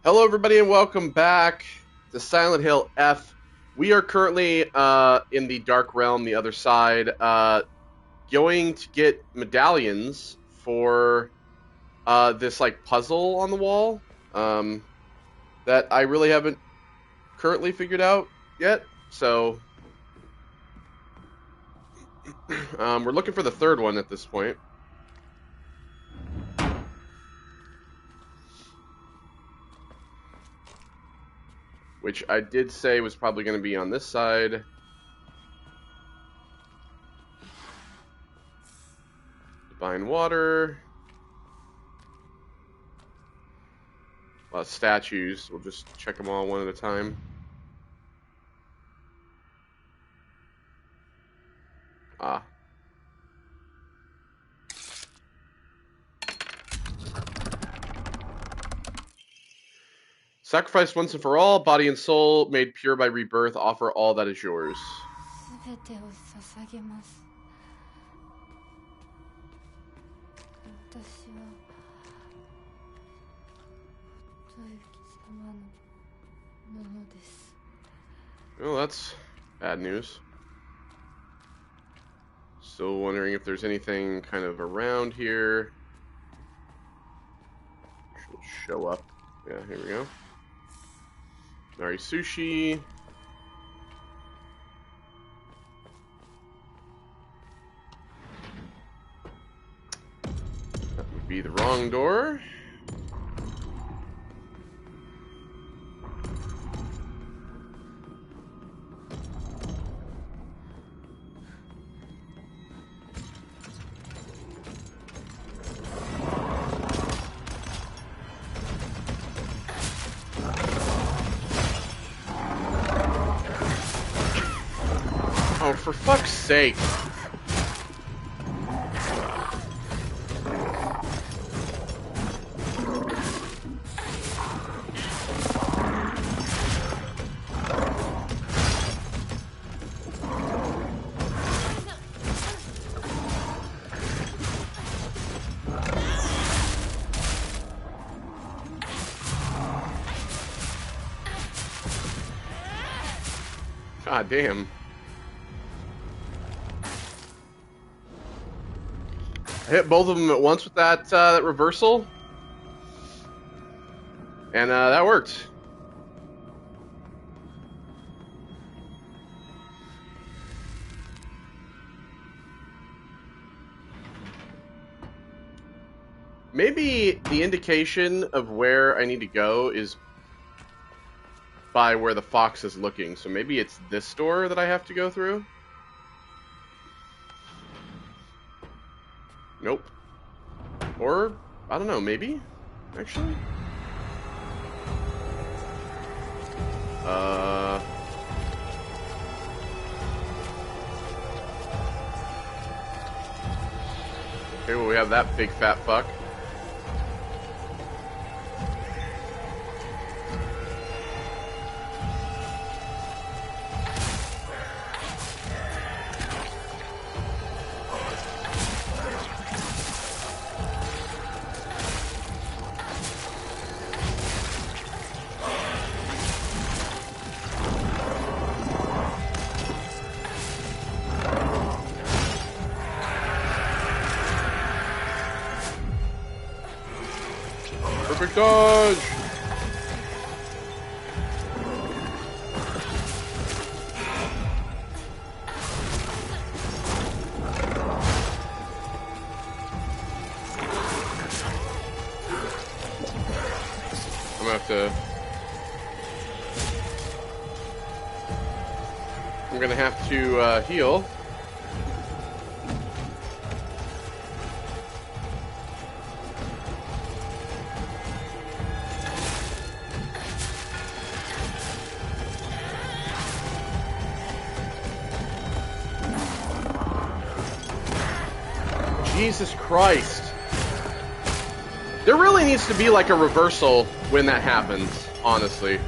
Hello, everybody, and welcome back to Silent Hill F. We are currently in the Dark Realm, the other side, going to get medallions for this like puzzle on the wall that I really haven't currently figured out yet. So we're looking for the third one at this point. Which I did say was probably going to be on this side. Divine Water. A lot of statues. We'll just check them all one at a time. Ah. Sacrificed once and for all, body and soul, made pure by rebirth, offer all that is yours. 全てを捧げます。私は夫様のものです。 Well, that's bad news. Still wondering if there's anything kind of around here. She'll show up. Yeah, here we go. Nari Sushi. That would be the wrong door. Oh, for fuck's sake. God damn. I hit both of them at once with that reversal, and that worked. Maybe the indication of where I need to go is by where the fox is looking, so maybe it's this door that I have to go through? Nope. Or, I don't know, maybe? Actually? Okay, well, we have that big fat fuck. Perfect dodge! I'm gonna have to heal. Jesus Christ. There really needs to be like a reversal when that happens, honestly.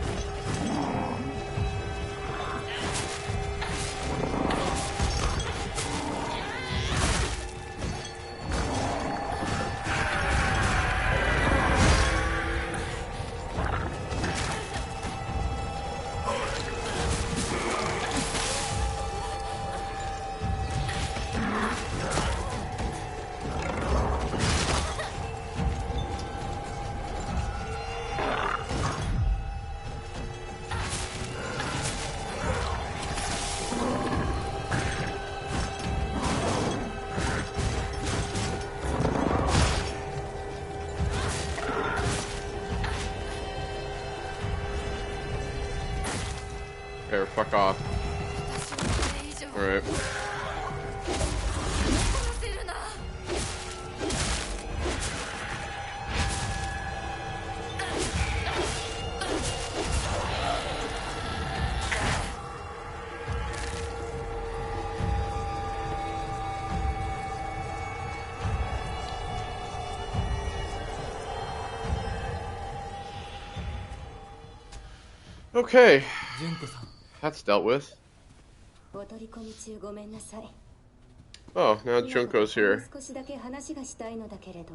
off. 私をこれ以上 Alright. 殺せるな Okay, 純子さん、 that's dealt with. お取り込み中ごめんなさい。 Oh, now Junko's here. 少しだけ話がしたいのだけれど、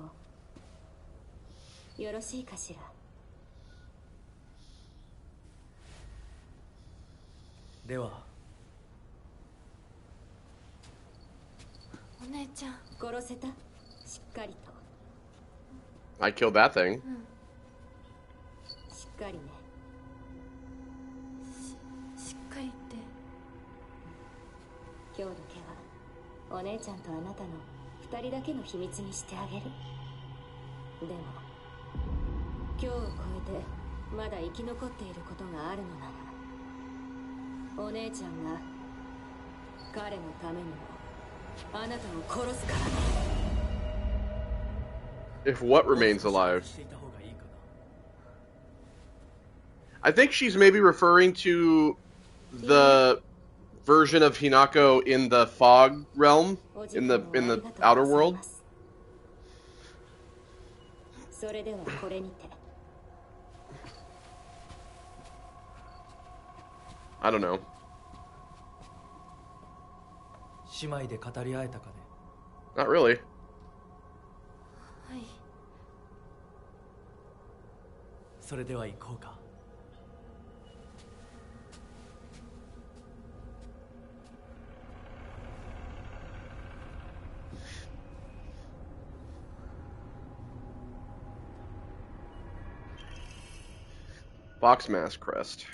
よろしいかしら。ではお姉ちゃん殺せた？しっかりと。 I killed that thing. しっかりね。しっかりって。今日だけはお姉ちゃんとあなたの二人だけの秘密にしてあげる。でも今日を超えてまだ生き残っていることがあるのなら、お姉ちゃんが彼のためにもあなたを殺すからね。 If what remains alive? していた方がいいかな。 I think she's maybe referring to the version of Hinako in the fog realm, in the outer world. それではこれにて。 I don't know. 姉妹で語り合えたかね。 Not really. はい。それでは行こうか。 Fox mask crest.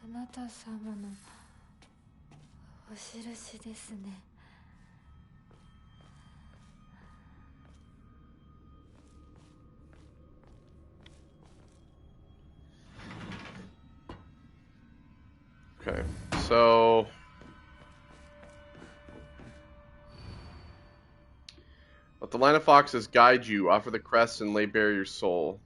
あなた様のお印ですね。 Okay, so let the line of foxes guide you. Offer the crest and lay bare your soul.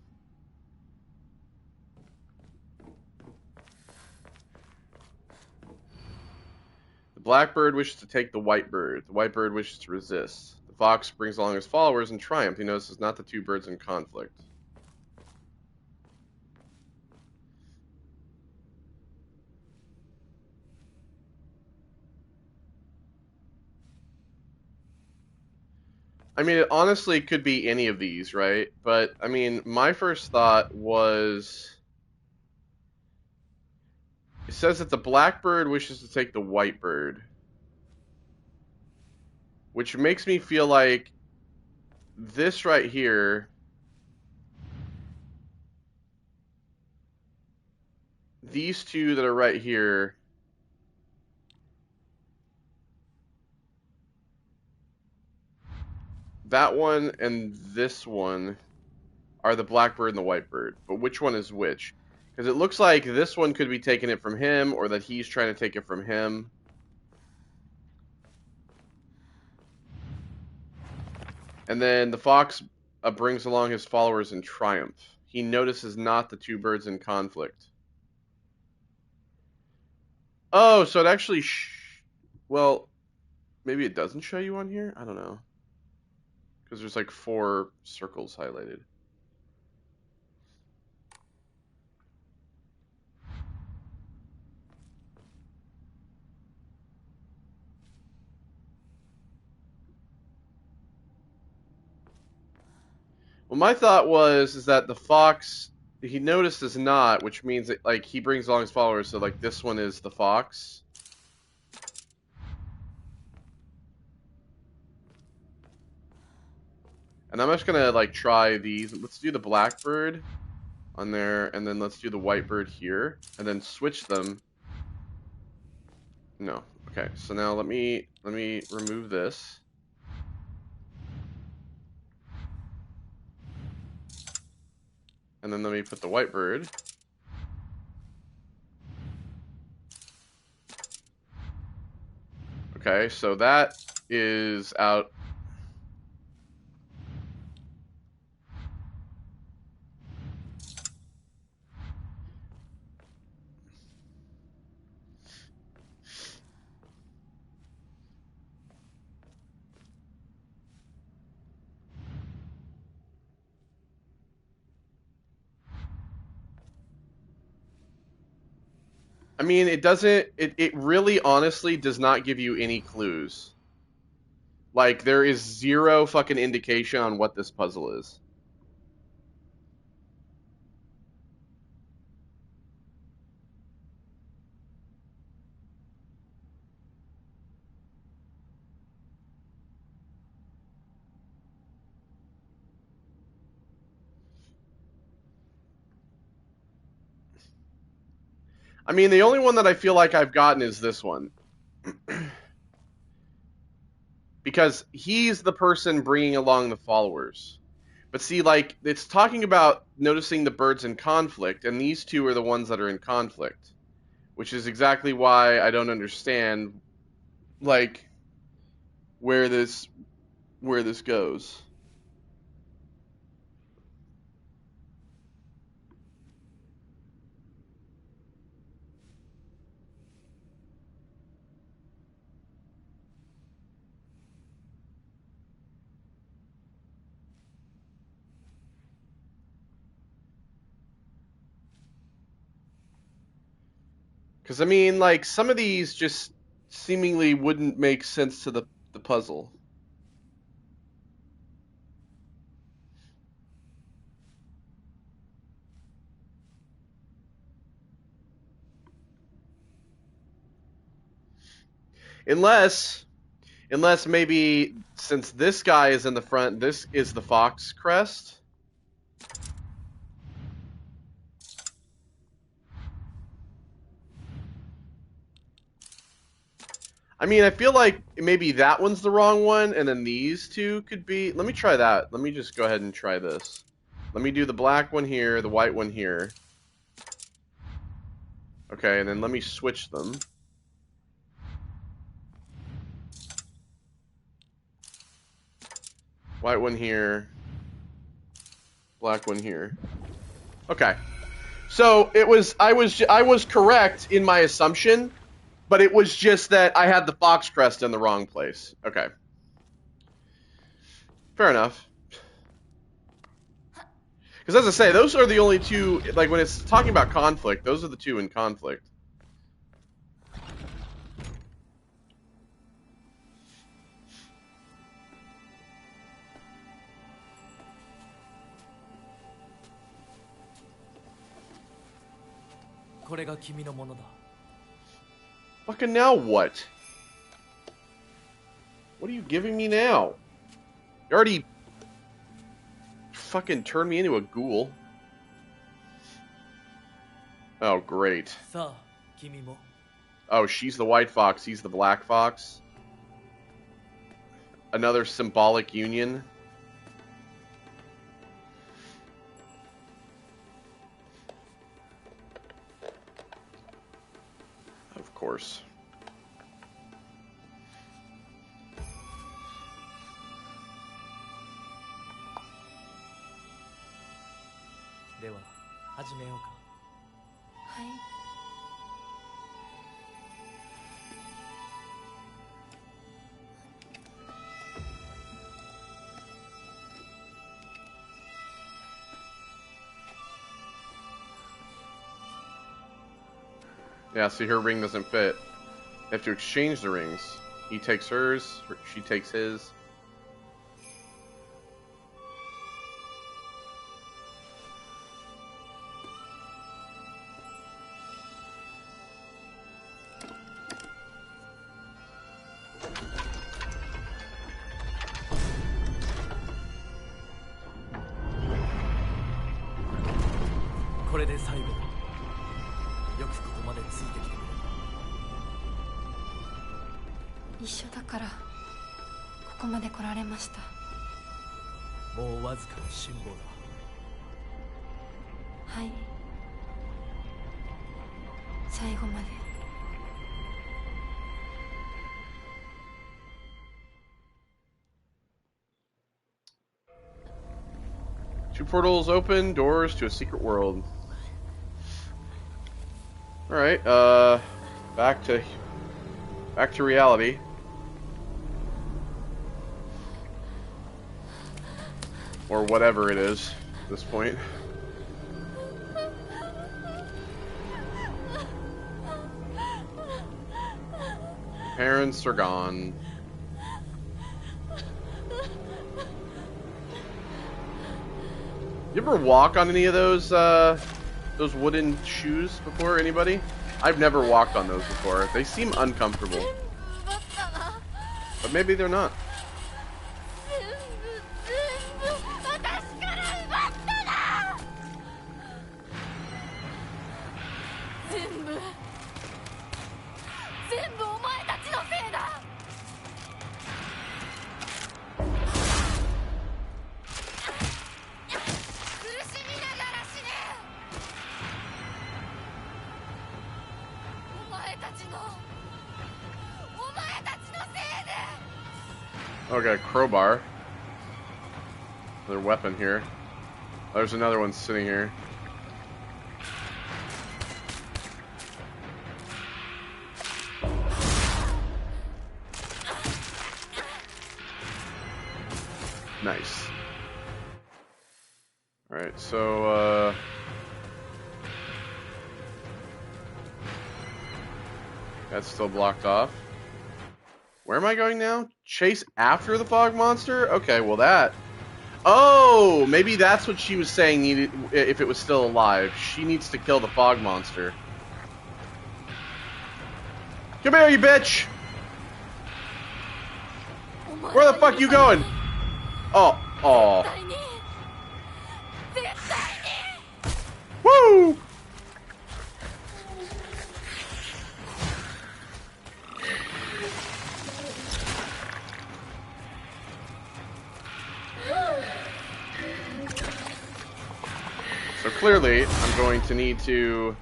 The blackbird wishes to take the white bird. The white bird wishes to resist. The fox brings along his followers in triumph. He notices not the two birds in conflict. I mean, it honestly could be any of these, right? But, I mean, my first thought was... It says that the blackbird wishes to take the white bird. Which makes me feel like this right here... These two that are right here... That one and this one are the blackbird and the whitebird. But which one is which? Because it looks like this one could be taking it from him, or that he's trying to take it from him. And then the fox brings along his followers in triumph. He notices not the two birds in conflict. Oh, so it actually... well, maybe it doesn't show you on here? I don't know. Because there's like 4 circles highlighted. Well, my thought is that the fox, he notices not, which means that, like, he brings along his followers, so, like, this one is the fox. And I'm just gonna, like, try these. Let's do the blackbird on there, and then let's do the whitebird here, and then switch them. No. Okay, so now let me remove this. And then let me put the white bird. Okay, so that is out. I mean, it doesn't, it really honestly does not give you any clues. Like, there is zero fucking indication on what this puzzle is. I mean, the only one that I feel like I've gotten is this one. Because he's the person bringing along the followers. But see, like, it's talking about noticing the birds in conflict, and these two are the ones that are in conflict. Which is exactly why I don't understand, like, where this goes. Because, I mean, like, some of these just seemingly wouldn't make sense to the puzzle. Unless maybe, since this guy is in the front, this is the fox crest. I mean, I feel like maybe that one's the wrong one, and then these two could be... Let me try that. Let me just go ahead and try this. Let me do the black one here, the white one here. Okay, and then let me switch them. White one here. Black one here. Okay. So it was... I was correct in my assumption, but it was just that I had the fox crest in the wrong place. Okay. Fair enough. Because as I say, those are the only two, like when it's talking about conflict, those are the two in conflict. Fucking now what? What are you giving me now? You already fucking turned me into a ghoul. Oh, great. Oh, she's the white fox, he's the black fox. Another symbolic union. Of course. Yeah, see, her ring doesn't fit. They have to exchange the rings. He takes hers, she takes his. はい、最後まで。 2 portals open, doors to a secret world. Alright, back to reality. Or whatever it is at this point. Parents are gone. You ever walk on any of those wooden shoes before, anybody? I've never walked on those before. They seem uncomfortable. But maybe they're not. Okay, crowbar. Another weapon here. Oh, there's another one sitting here. Nice. Alright, so, that's still blocked off. Where am I going now? Chase after the fog monster? Okay, well that... Oh! Maybe that's what she was saying needed if it was still alive. She needs to kill the fog monster. Come here, you bitch! Where the fuck you going? Oh, oh. Woo! So clearly, I'm going to need to...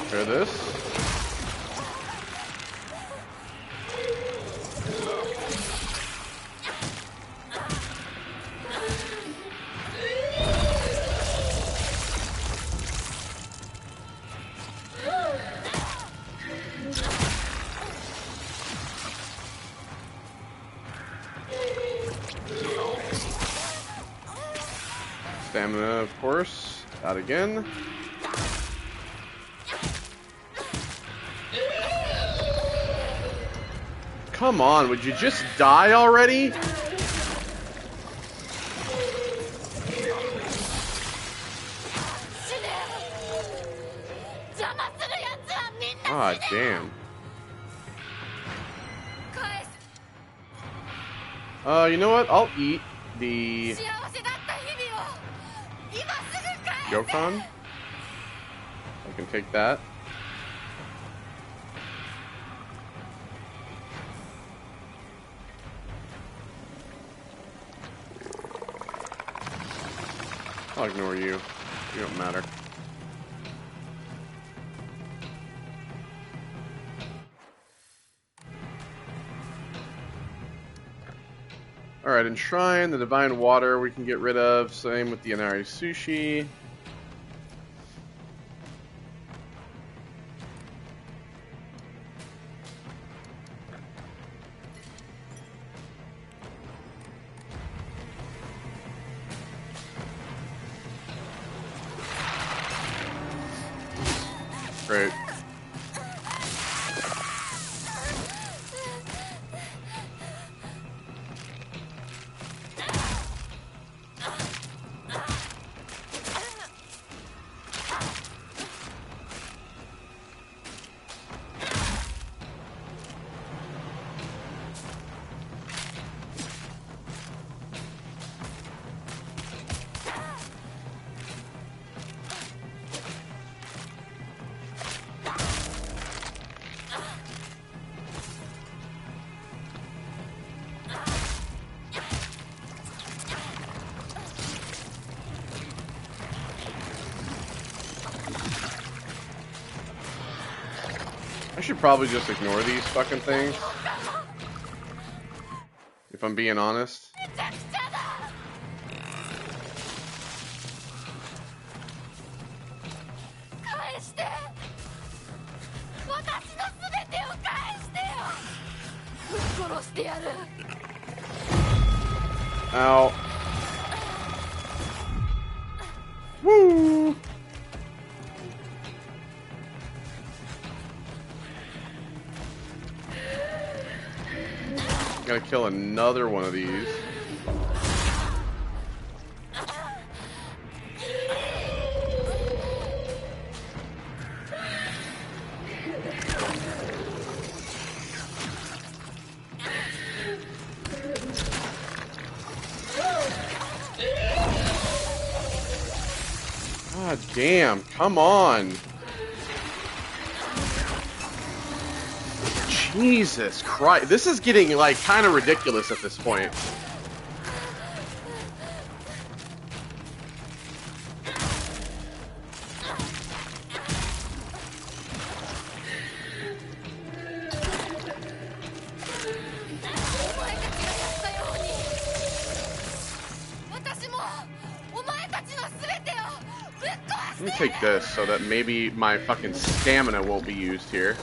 Try this. Stamina, of course. Out again. Come on, would you just die already? Ah, damn. You know what? I'll eat the Yokon. I can take that. I'll ignore you. You don't matter. Alright, enshrine, the divine water we can get rid of. Same with the Inari sushi. Great. I should probably just ignore these fucking things. If I'm being honest. Ow. Woo! Gotta kill another one of these. God damn, come on. Jesus Christ. This is getting, like, kind of ridiculous at this point. Let me take this so that maybe my fucking stamina won't be used here.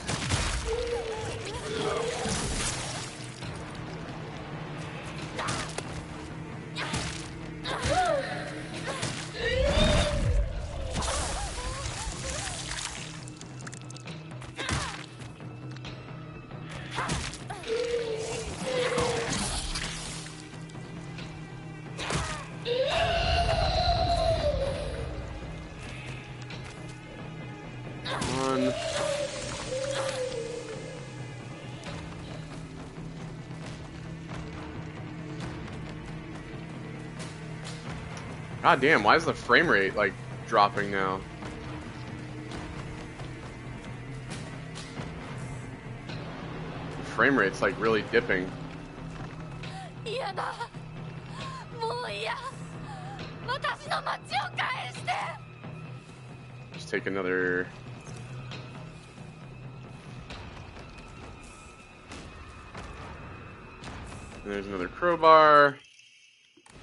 God damn, why is the frame rate, like, dropping now? The frame rate's, like, really dipping. Just take another... And there's another crowbar.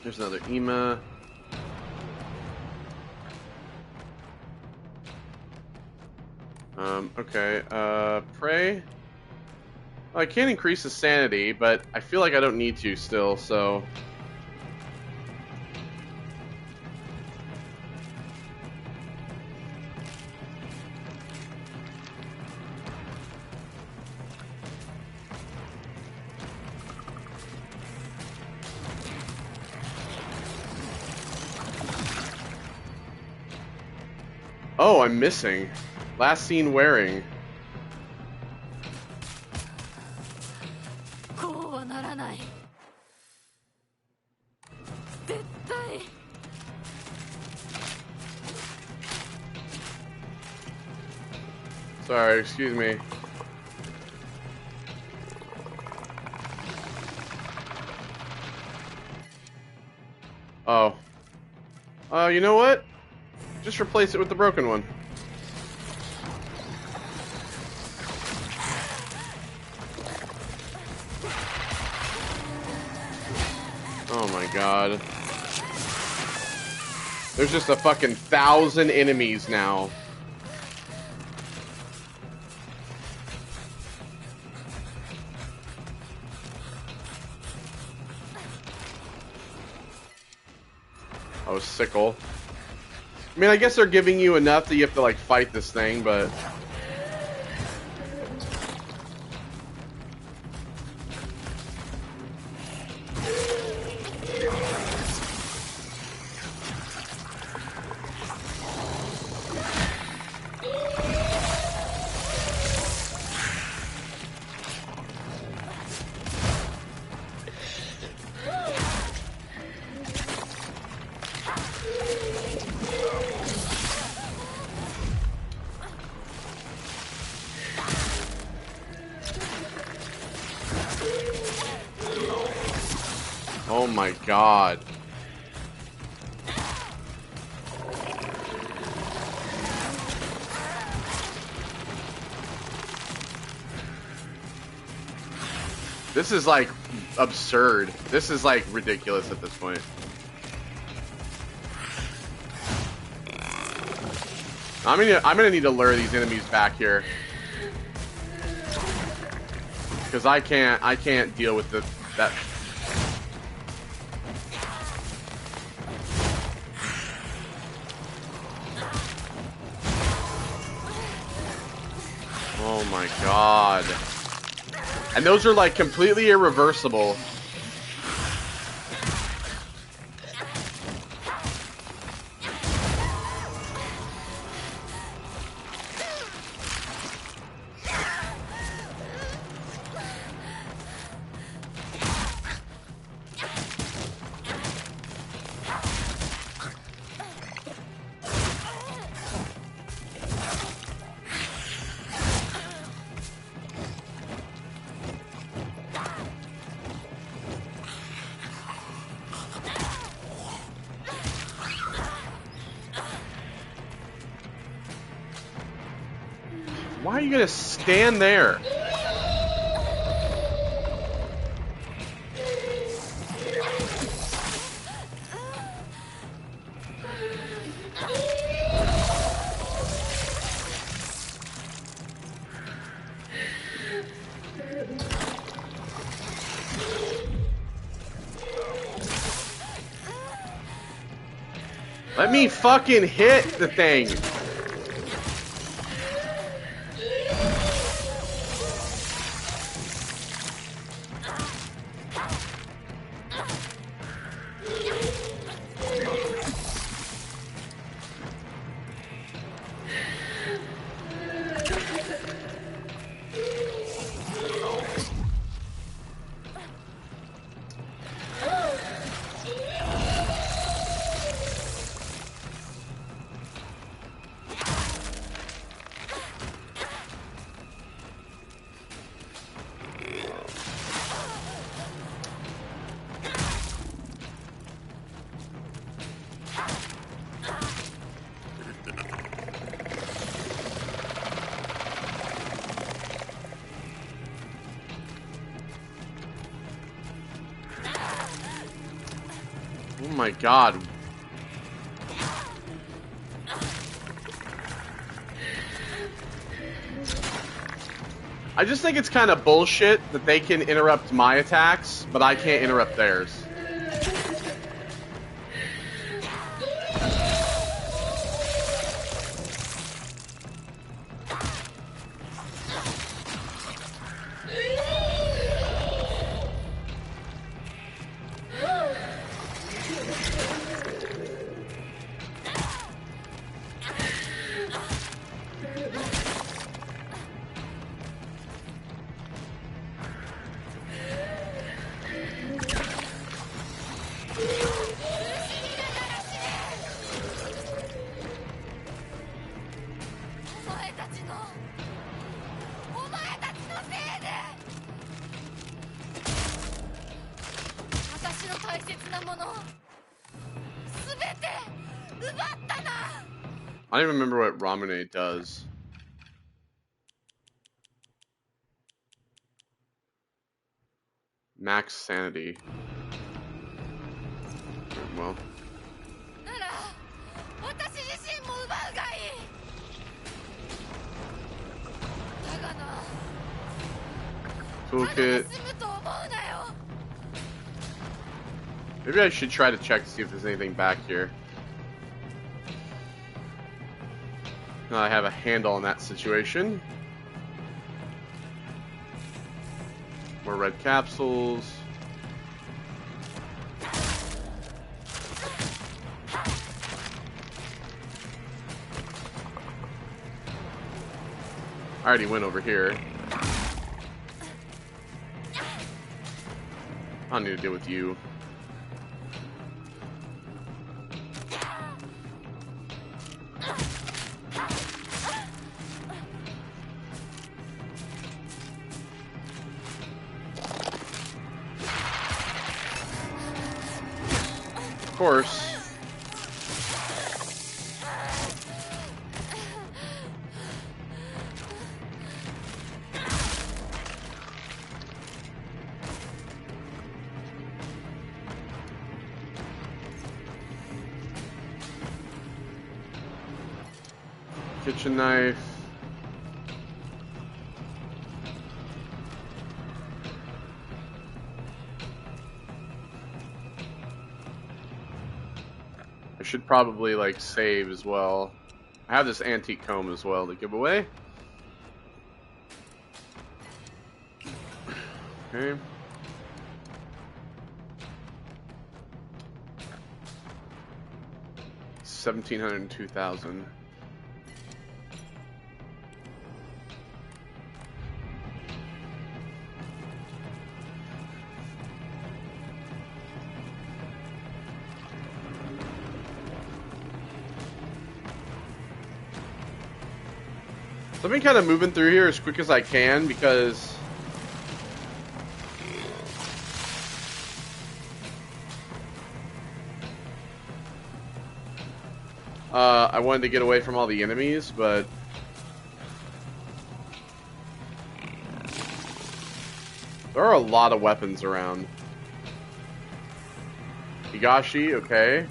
There's another Ema. Okay, pray. Well, I can't increase his sanity, but I feel like I don't need to still, so... Oh, I'm missing. Last seen wearing. Sorry, excuse me. Oh. You know what? Just replace it with the broken one. my god. There's just a fucking 1,000 enemies now. Oh, sickle. I mean, I guess they're giving you enough that you have to, like, fight this thing, but... Oh my god. This is like absurd. This is like ridiculous at this point. I'm gonna need to lure these enemies back here. Cause I can't deal with that. Oh my god. And those are like completely irreversible. Why are you gonna stand there? Let me fucking hit the thing. Oh my god. I just think it's kind of bullshit that they can interrupt my attacks, but I can't interrupt theirs. I don't even remember what Ramune does. Max sanity. well. なら私自身も奪うがいい。だがな、ただ Toolkit. で済むと思うなよ。 Maybe I should try to check to see if there's anything back here. Now I have a handle on that situation. More red capsules. I already went over here. I don't need to deal with you. Of course. Kitchen knife. I should probably like save as well. I have this antique comb as well to give away. Okay. $1,702,000. So I've been kind of moving through here as quick as I can because I wanted to get away from all the enemies, but there are a lot of weapons around. Higashi, okay.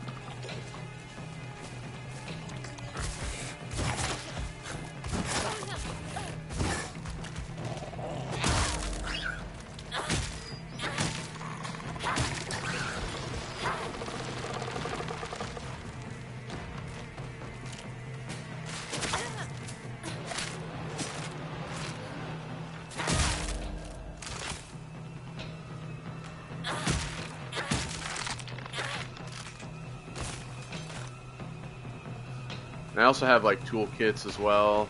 And I also have like toolkits as well.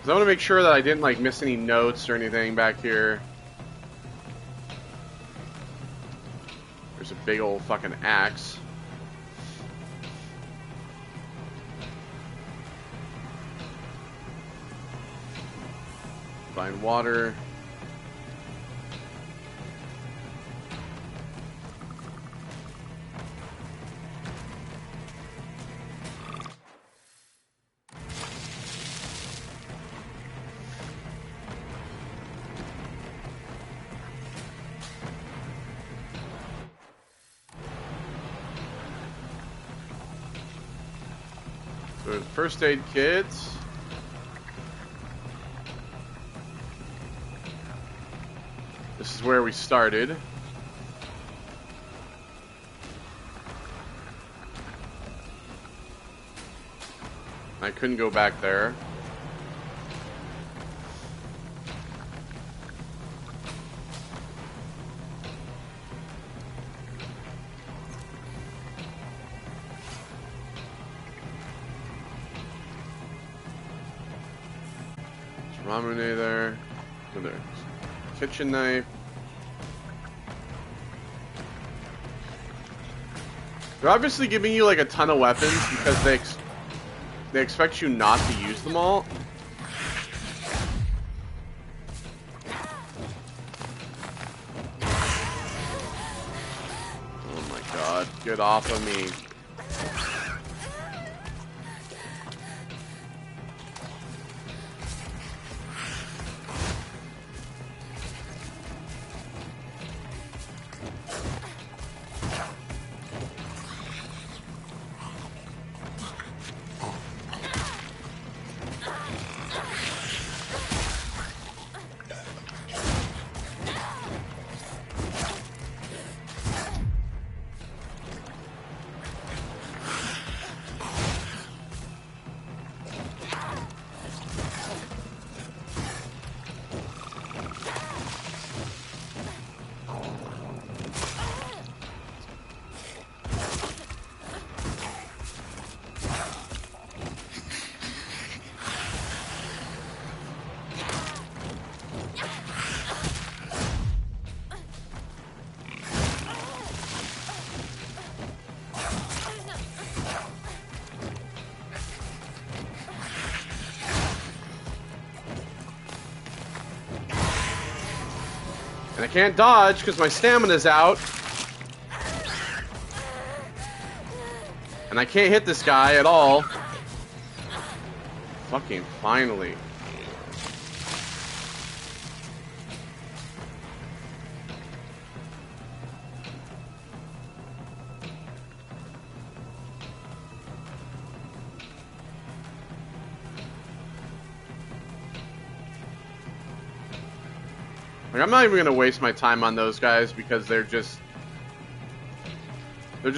So I want to make sure that I didn't like miss any notes or anything back here. There's a big old fucking axe. Find water. So first aid kits. This is where we started. I couldn't go back there. Ramune there. Over there. Kitchen knife. They're obviously giving you like a ton of weapons because they expect you not to use them all. Oh my god, get off of me. And I can't dodge because my stamina's out. And I can't hit this guy at all. Fucking finally. Like, I'm not even gonna waste my time on those guys because they're just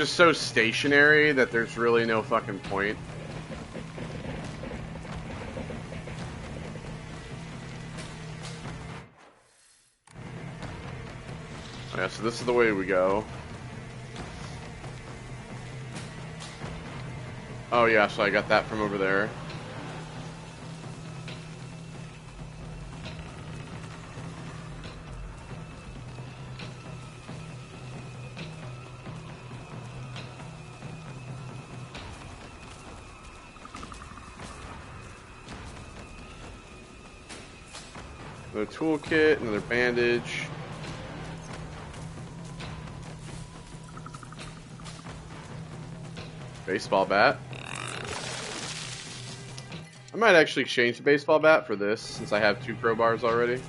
so stationary that there's really no fucking point. Oh yeah, so this is the way we go. Oh yeah, so I got that from over there. Another toolkit, another bandage. Baseball bat. I might actually exchange the baseball bat for this since I have 2 crowbars already.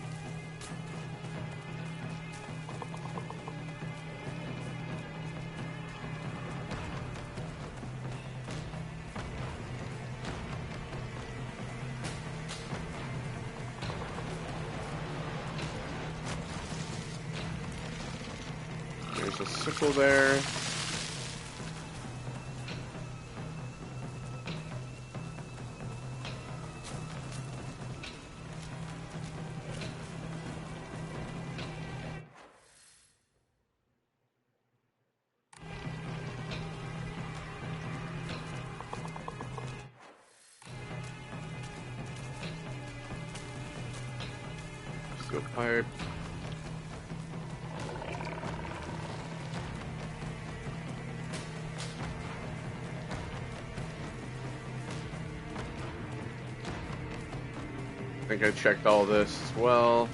There's a sickle there. Steel pipe. I think I checked all this as well.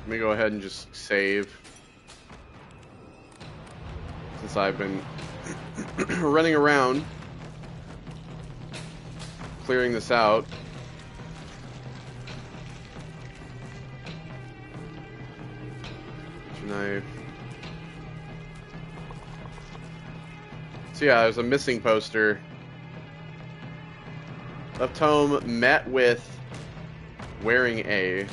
Let me go ahead and just save, since I've been running around clearing this out. Knife. So yeah, there's a missing poster. Left home met with wearing a.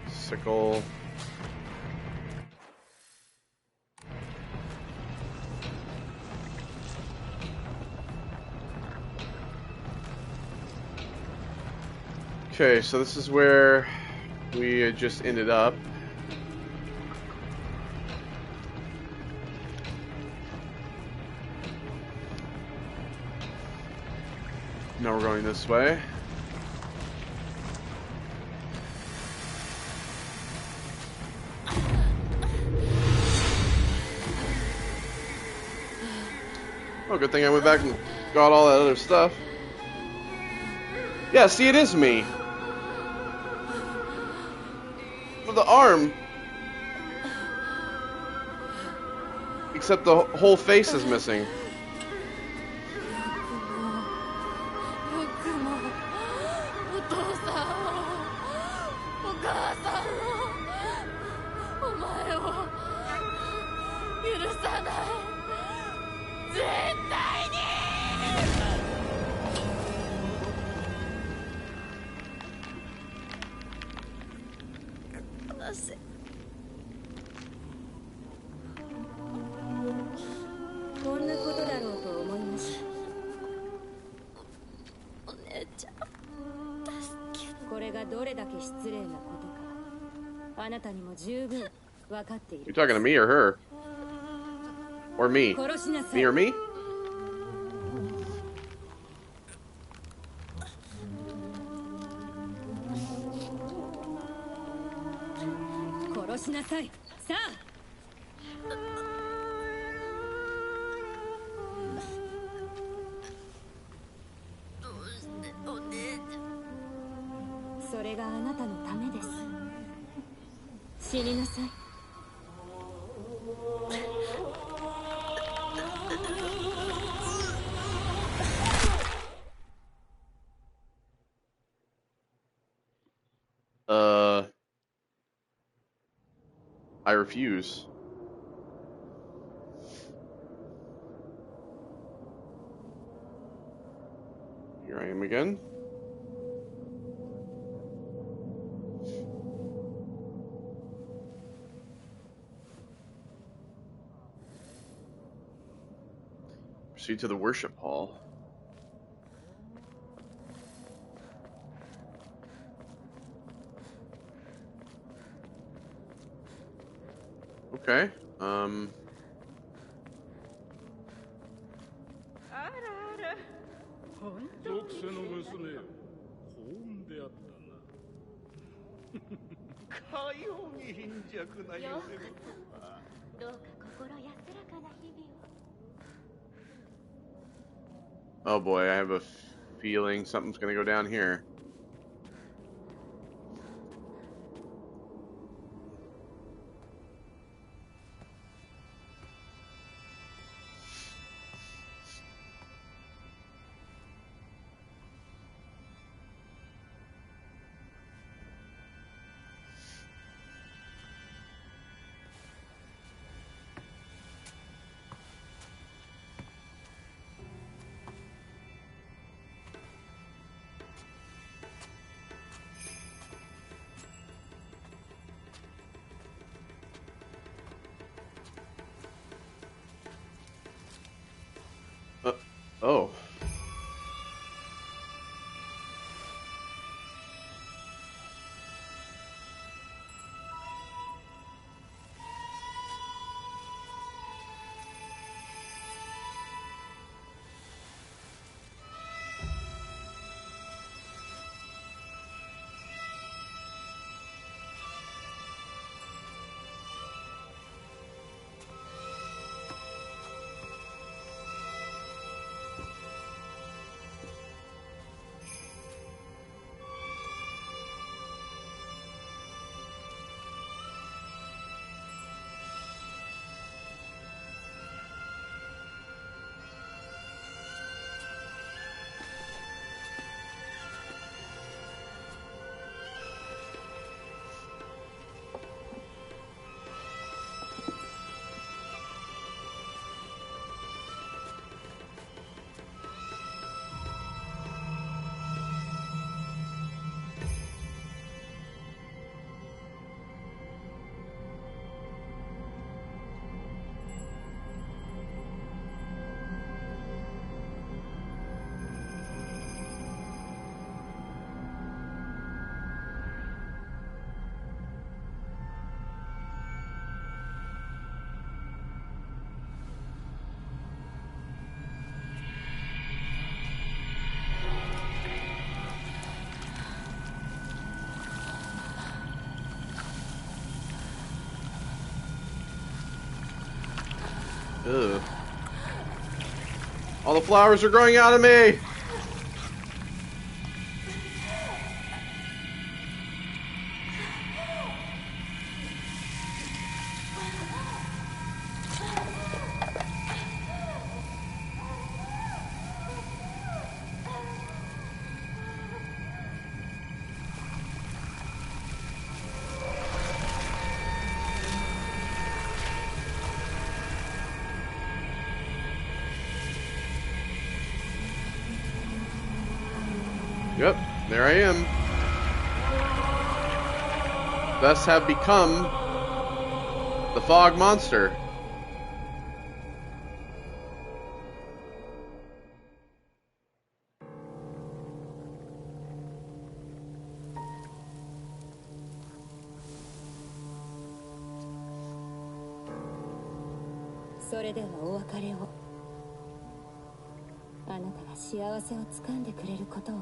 Sickle. Okay, so this is where we had just ended up. Now we're going this way. Oh, good thing I went back and got all that other stuff. Yeah, see, it is me. With the arm. Except the whole face is missing. よくもお父さんをお母さんをお前を許さない絶対に離せこんなことだろうと思いました。お姉ちゃん助けこれがどれだけ失礼なことかあなたにも十分分かってい You る。 talking to me or her? Or me? 殺しなさ Me い。 or me? 殺しなさい。さあ。どうしてお姉ちゃんそれがあなたのためです。死になさい。I refuse. Here I am again. Proceed to the worship hall. Okay. あらあら、本当に属性の娘よ、幸運であったな。かように貧弱な夢事は。どうか心安らかな日々を Oh boy, I have a feeling something's gonna go down here. Oh. Ugh. All the flowers are growing out of me! Yep, there I am. Thus have become the fog monster.それではお別れを。あなたが幸せをつかんでくれることを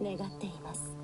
願っています。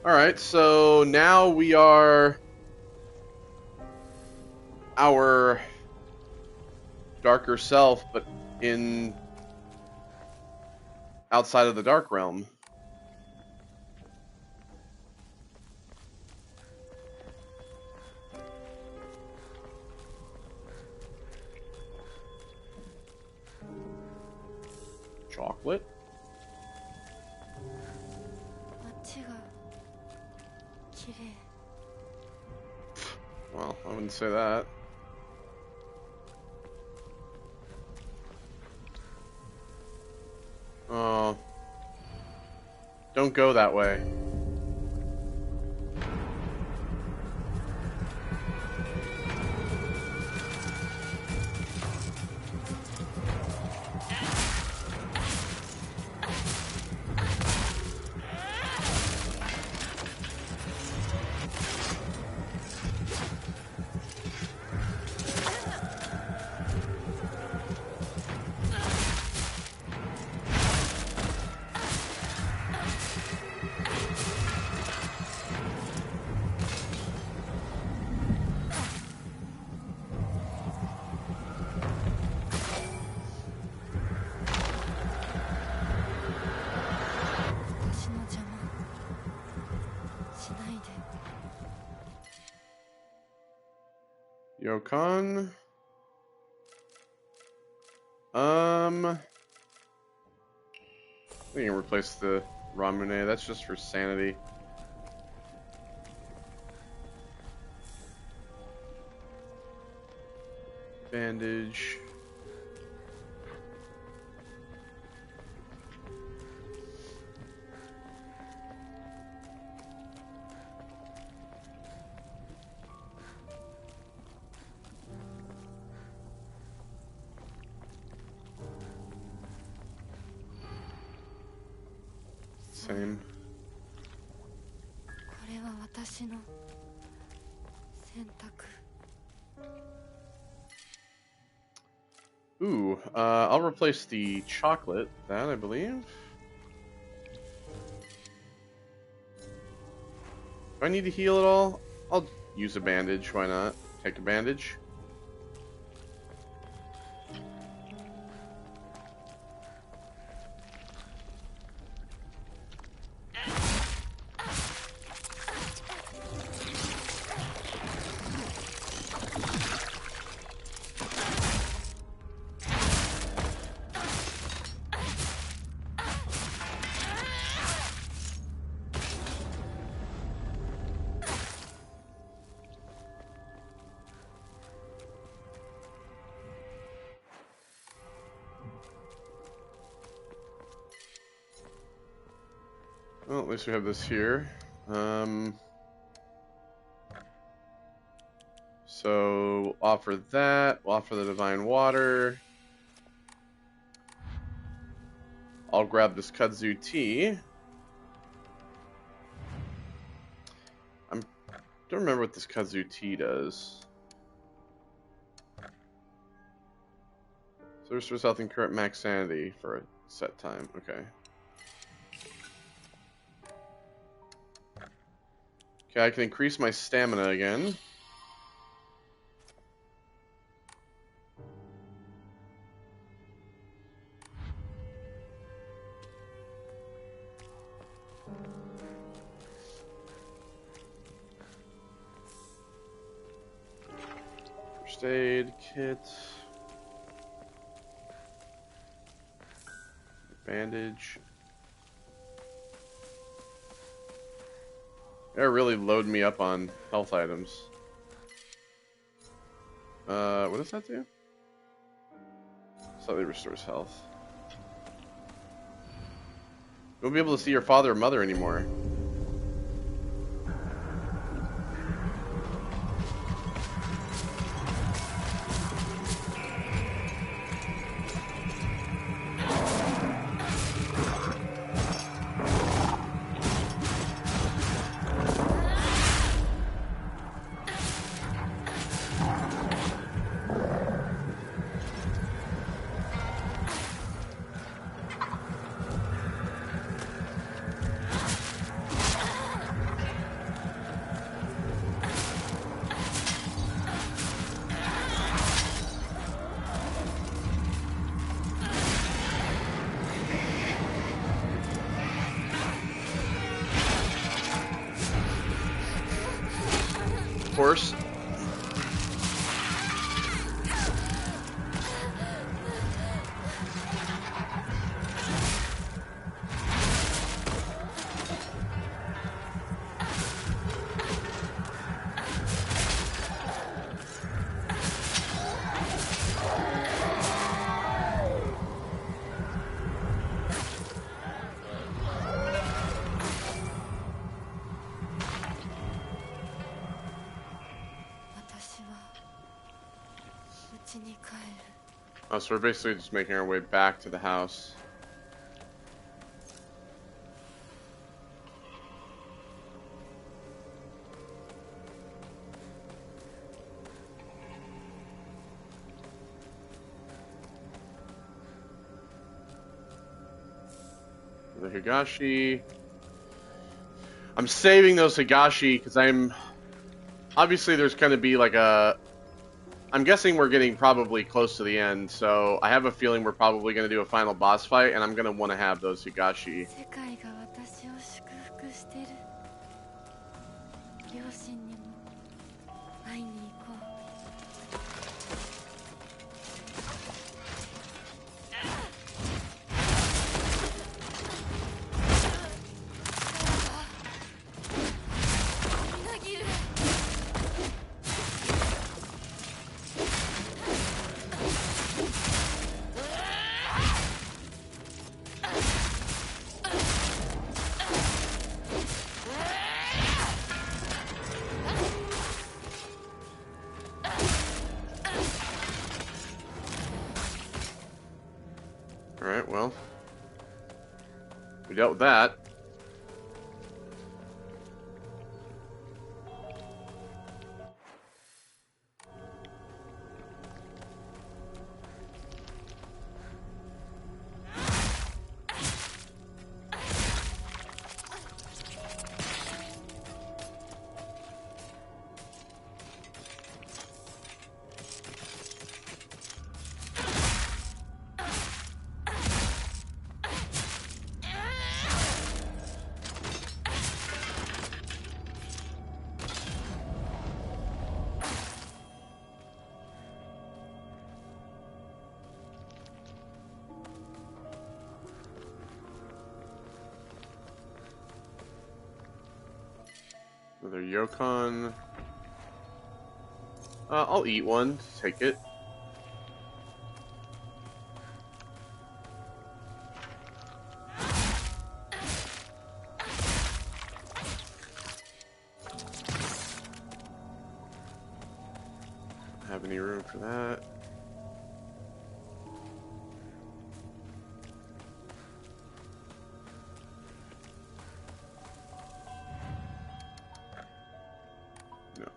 Alright, so now we are our darker self, but in outside of the dark realm. Chocolate? 街が綺麗。 Well, I wouldn't say that. Oh. Don't go that way. Yokan. I think I can replace the Ramune. That's just for sanity. Bandage. Same. これは私の選択。 Ooh, I'll replace the chocolate, that I believe. Do I need to heal at all? I'll use a bandage, why not? Take a bandage. Well, at least we have this here. So we'll offer that. We'll offer the divine water. I'll grab this kudzu tea. I don't remember what this kudzu tea does. So restores health and current max sanity for a set time. Okay. Okay, I can increase my stamina again. First aid kit. Bandage. They're really loading me up on health items. What does that do? Slightly restores health. You won't be able to see your father or mother anymore. Of course. Oh, so we're basically just making our way back to the house. The Higashi. I'm saving those Higashi because obviously there's going to be like I'm guessing we're getting probably close to the end, so I have a feeling we're probably going to do a final boss fight, and I'm going to want to have those Higashi. Alright, well, we dealt with that. Another Yokon. I'll eat one. Take it. room for that. No.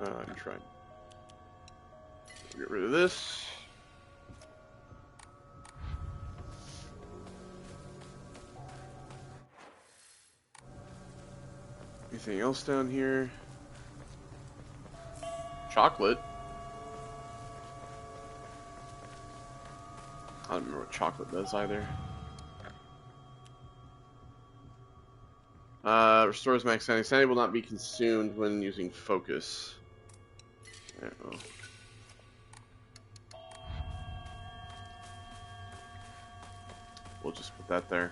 I'm trying. Get rid of this. Anything else down here? Chocolate. I don't remember what chocolate does either. Restores max sanity. Sanity will not be consumed when using focus. Yeah, well. We'll just put that there.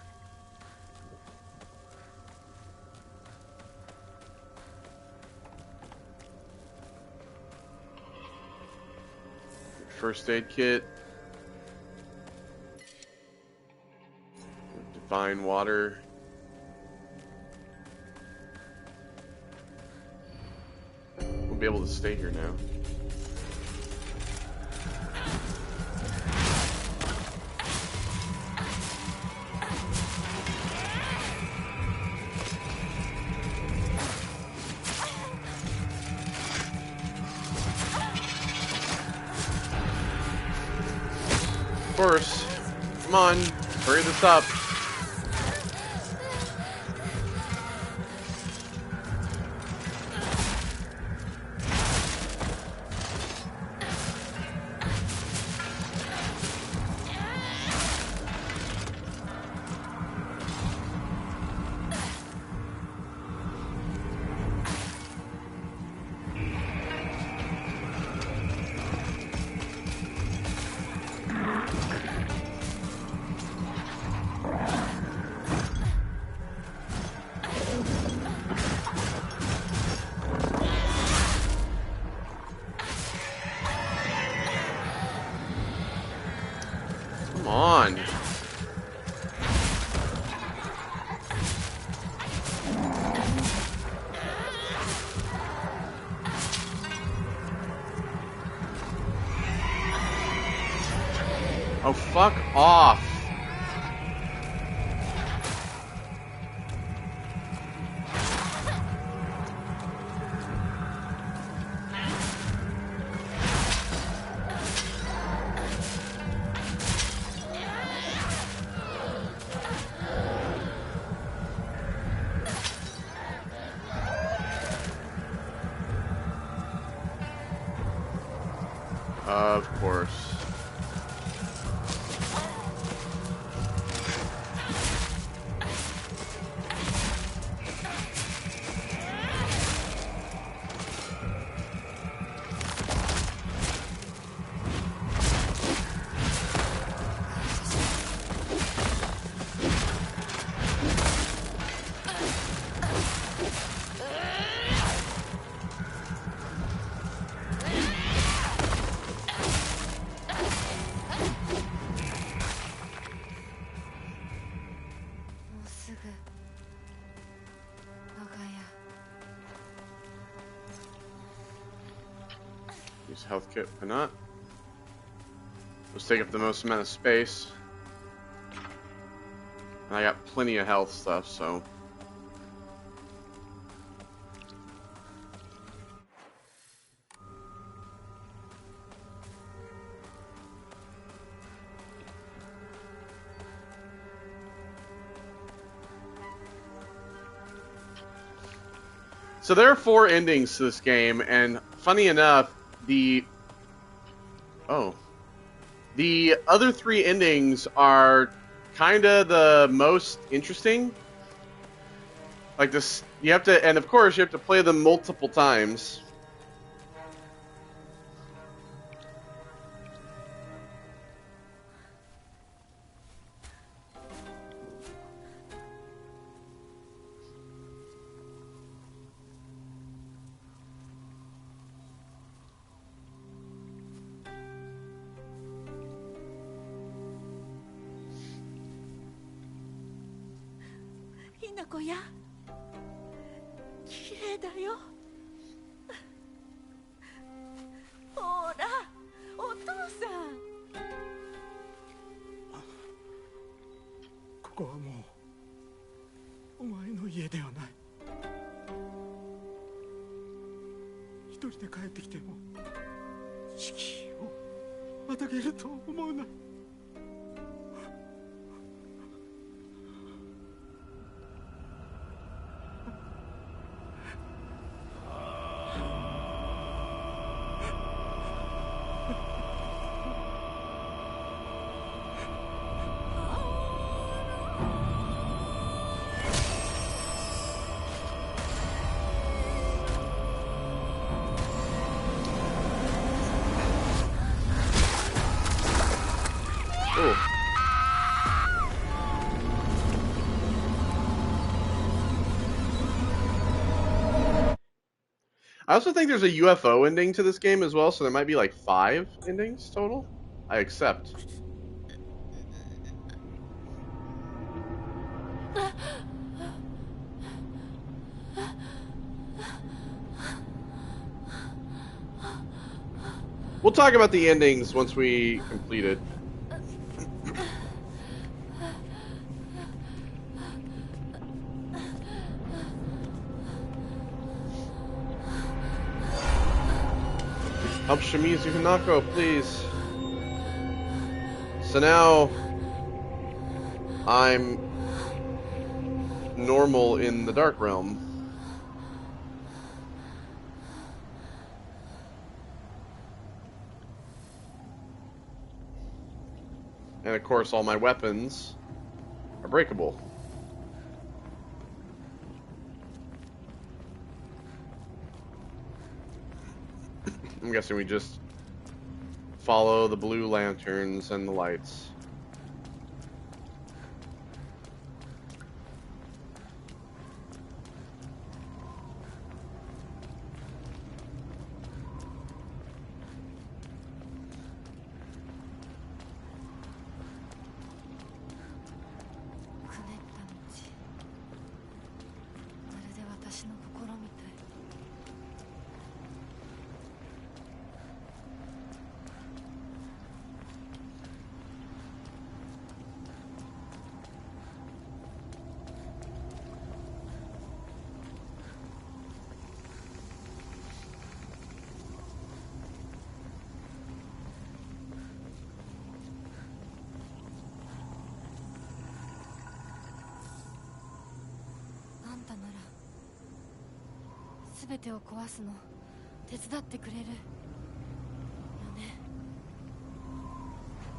First aid kit. Divine water. We'll be able to stay here now. Of course. Come on, hurry this up. Come on. Oh, fuck off. Of course. Use a health kit, why not? Let's take up the most amount of space. And I got plenty of health stuff, so. So there are 4 endings to this game, and funny enough, the other 3 endings are kind of the most interesting. Like this, you have to, and of course you have to play them multiple times. Hinakoや綺麗だよほらこはもうお前の家ではない。一人で帰ってきても敷居をまたげると思うな。Ooh. I also think there's a UFO ending to this game as well, so there might be like 5 endings total. I accept. We'll talk about the endings once we complete it. Help Shimizu Hinako, please. So now I'm normal in the Dark Realm. And of course all my weapons are breakable. I'm guessing we just follow the blue lanterns and the lights.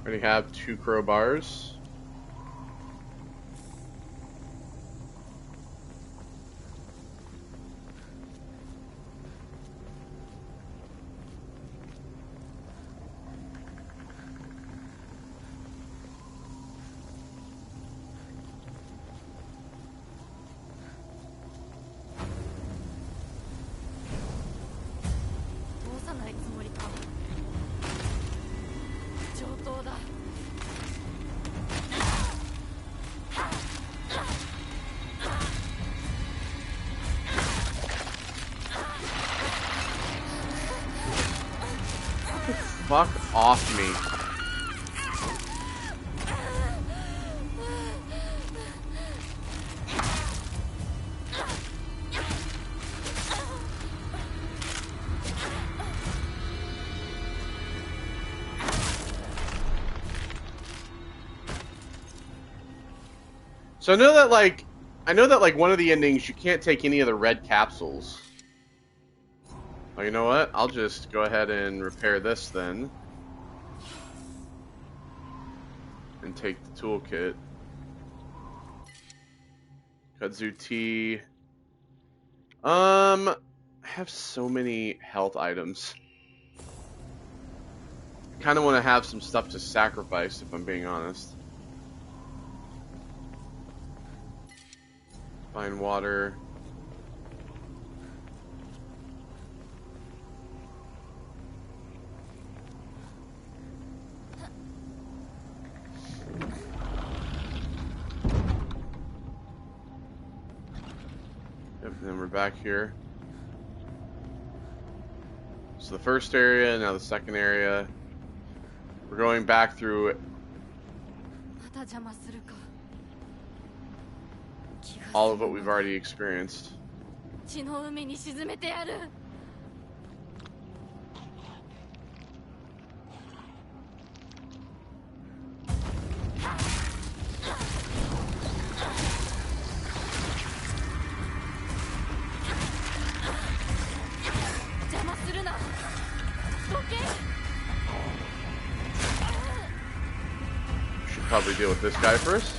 Already have 2 crowbars. Fuck off me. So I know that like one of the endings you can't take any of the red capsules. Oh, you know what? I'll just go ahead and repair this then. And take the toolkit. Kudzu tea. I have so many health items. I kind of want to have some stuff to sacrifice, if I'm being honest. Fine water. Yep, and then we're back here. So the first area, now the second area. We're going back through all of what we've already experienced. 血の海に沈めてやる。邪魔するな。どけ。 Should probably deal with this guy first.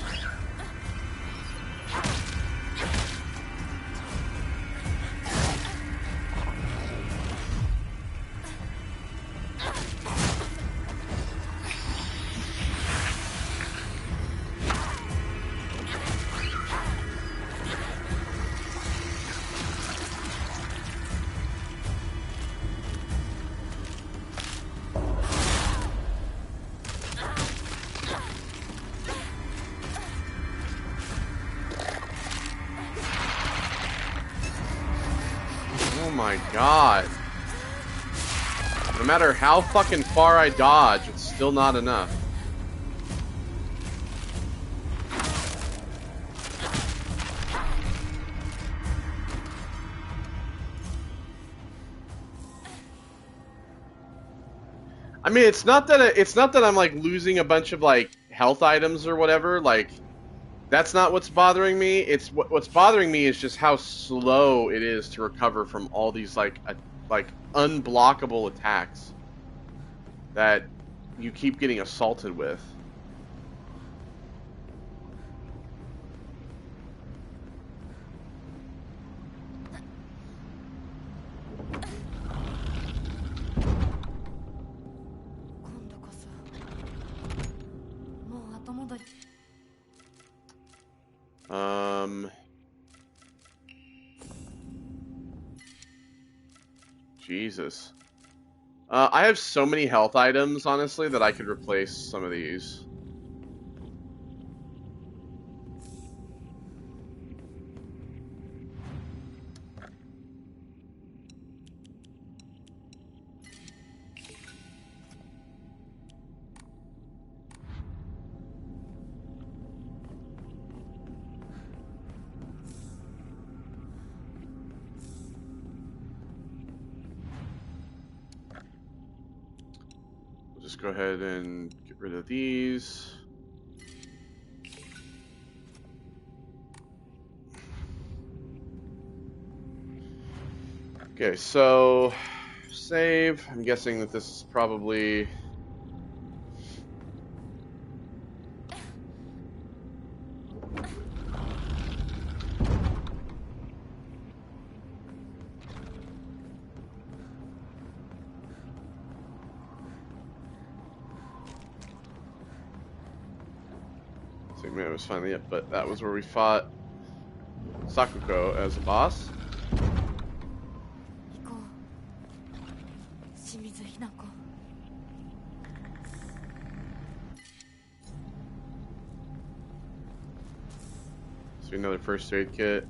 Oh my god. No matter how fucking far I dodge, it's still not enough. I mean, it's not that I'm like losing a bunch of like health items or whatever. Like, that's not what's bothering me. It's what's bothering me is just how slow it is to recover from all these like unblockable attacks that you keep getting assaulted with. Jesus. I have so many health items, honestly, that I could replace some of these. Just go ahead and get rid of these. Okay, so save. I'm guessing that this is probably maybe I was finally up, but that was where we fought Sakuko as a boss. Shimizu Hinako. So another first aid kit.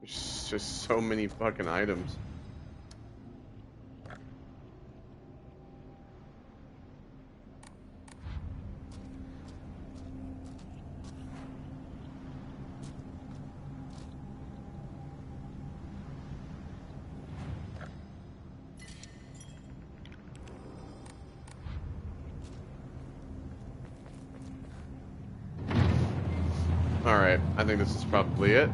There's just so many fucking items. Alright, I think this is probably it.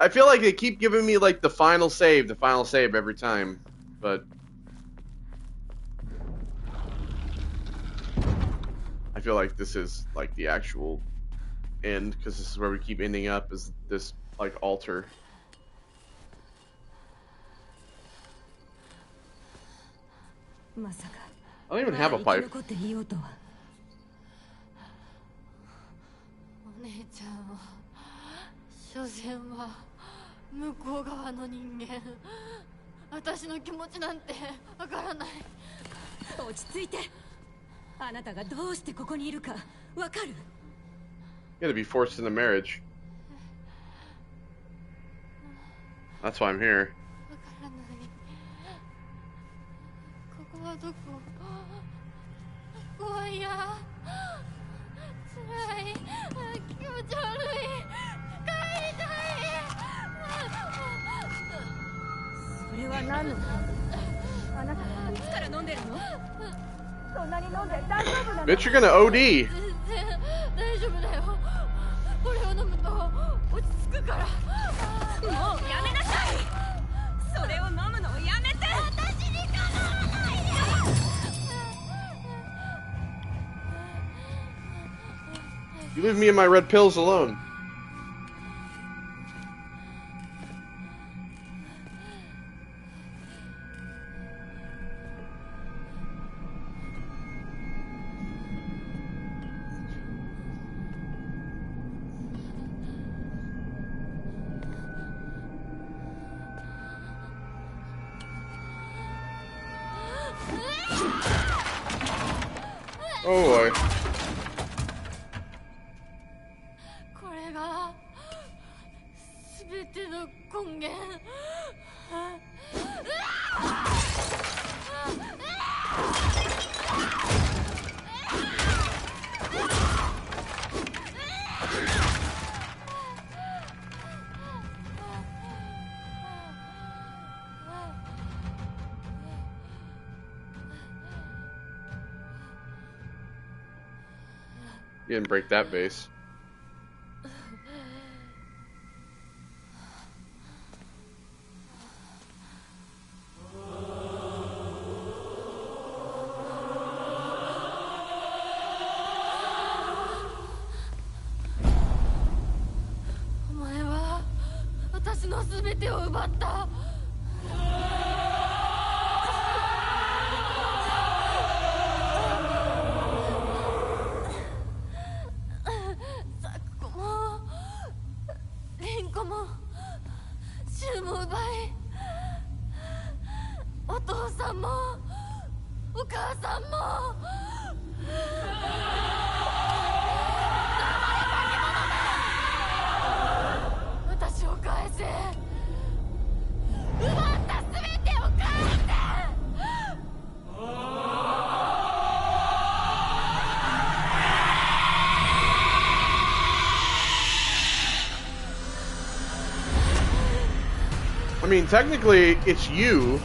I feel like they keep giving me like the final save every time, but I feel like this is like the actual end because this is where we keep ending up is this like altar. I don't even have a pipe. お姉ちゃんは所詮は向こう側の人間。私の気持ちなんてわからない。落ち着いて。あなたがどうしてここにいるかわかる？ You gotta be forced into marriage. That's why I'm here. わからない。ここはどこ？怖いや。辛い。気持ち悪い。帰りたい。それは何の？あなたいつから飲んでるの？そんなに飲んで大丈夫なの？ Bitch, you're gonna OD. 全然大丈夫だよ。これを飲むと落ち着くから。もうやめなさい。それを飲むのをやめて。私に構わないで。You leave me and my red pills alone. Oh boy. これが全ての根源。You didn't break that vase. I mean, technically, it's you.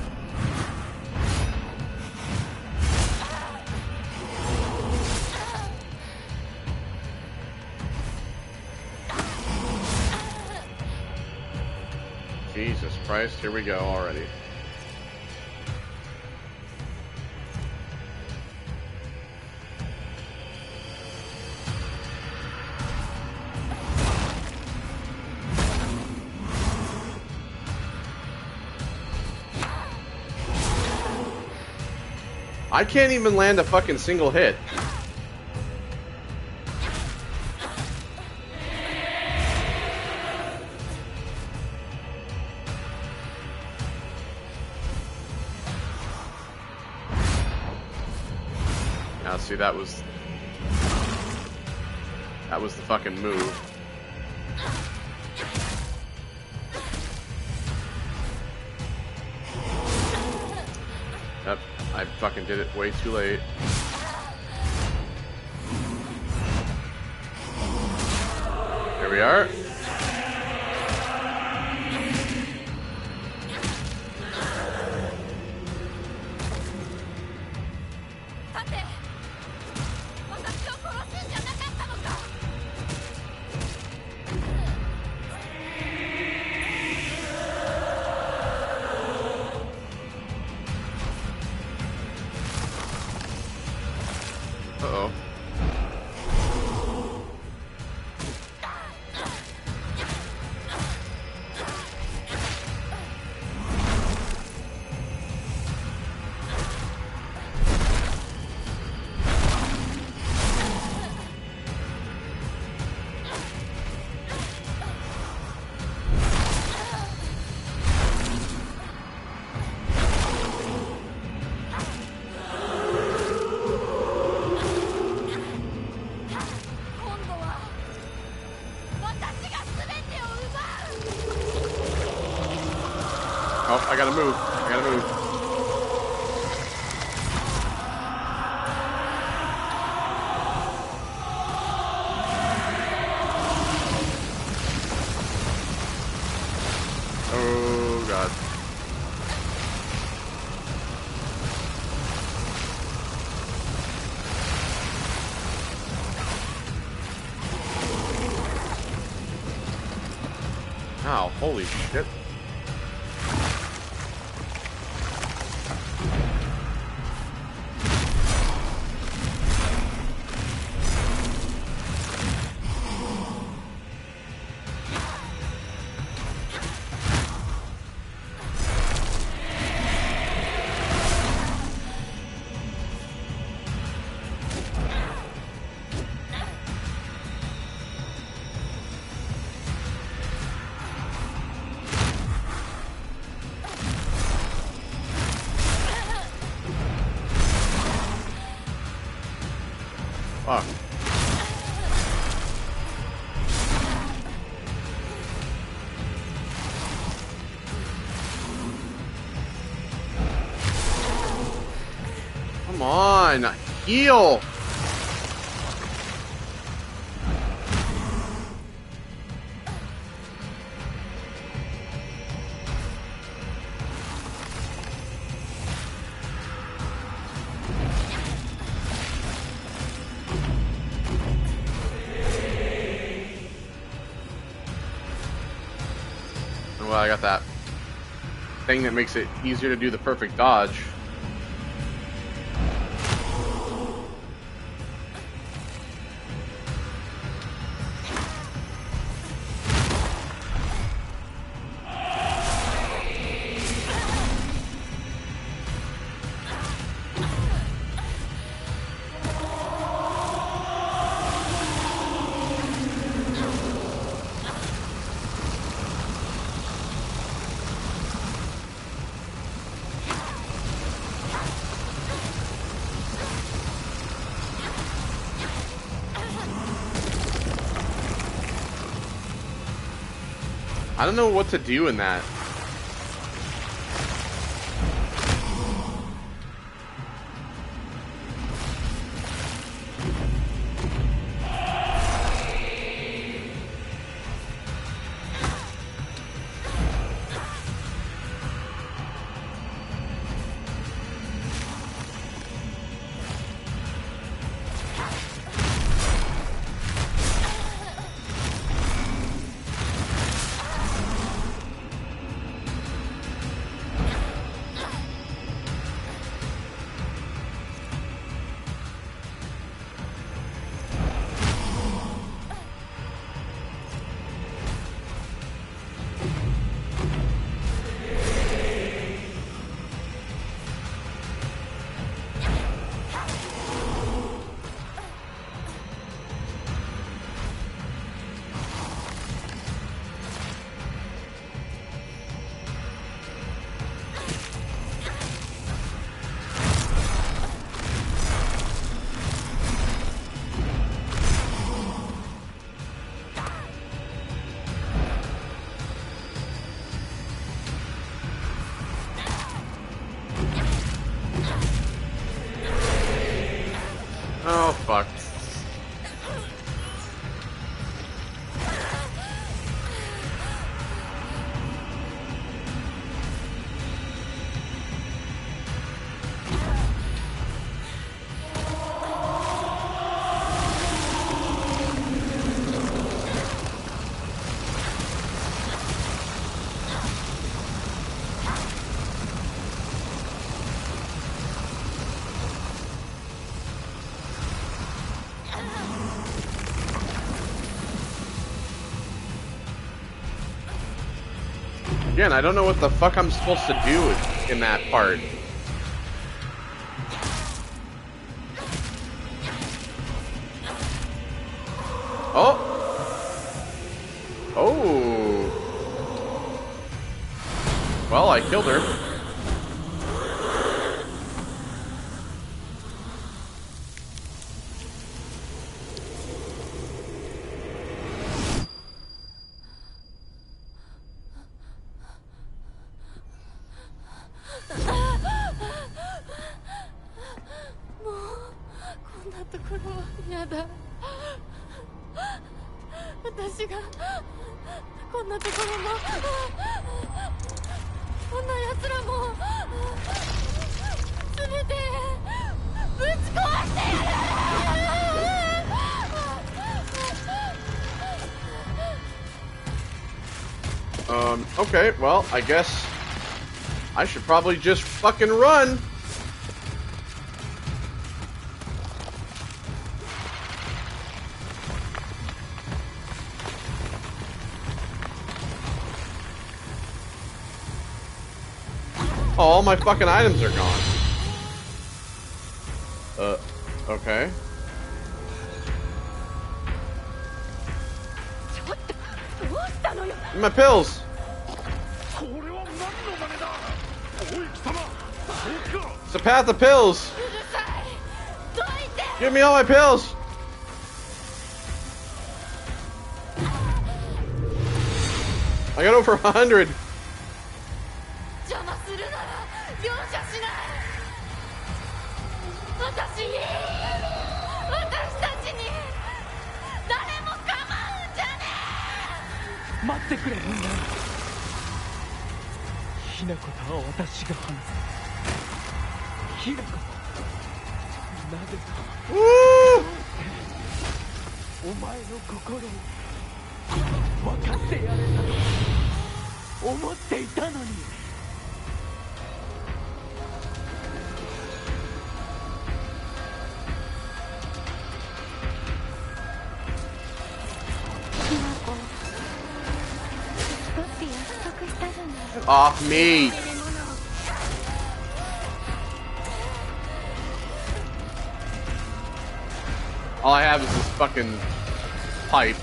Jesus Christ, here we go already. I can't even land a fucking single hit. Now see, that was the fucking move. Yep, I fucking did it way too late. Here we are. Oh, I gotta move. I gotta move. Oh, God. Ow, holy shit. Fuck. Come on, heal. Well, I got that thing that makes it easier to do the perfect dodge. I don't know what to do in that. Oh, fuck. Again, I don't know what the fuck I'm supposed to do in that part. Oh! Oh! Well, I killed her. やだ、私がこんなところのこんな奴らも全てぶち壊してやる。Okay, well, I guess I should probably just fucking run. Oh, all my fucking items are gone. Okay. My pills! It's the path of pills! Give me all my pills! I got over 100. Hinako とは私が話す。Hinako、なぜだ。お前の心を分かってやれたと思っていたのに。Off me! All I have is this fucking pipe.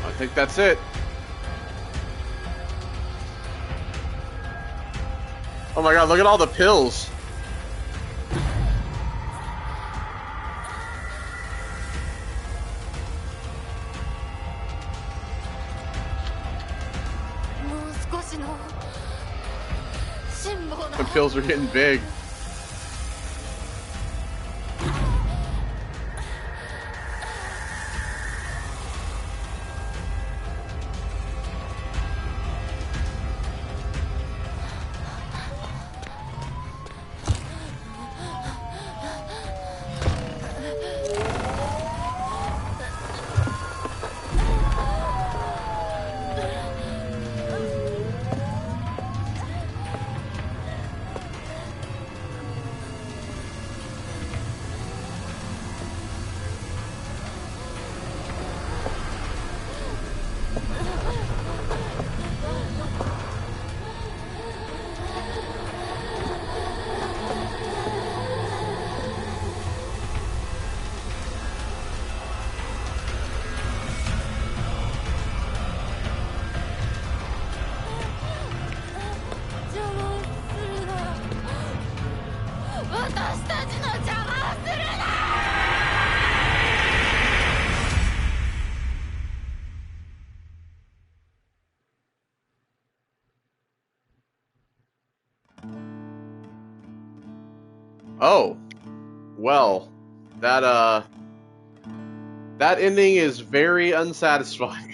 I think that's it. Oh my god, look at all the pills. The pills are getting big. Oh, well, that ending is very unsatisfying.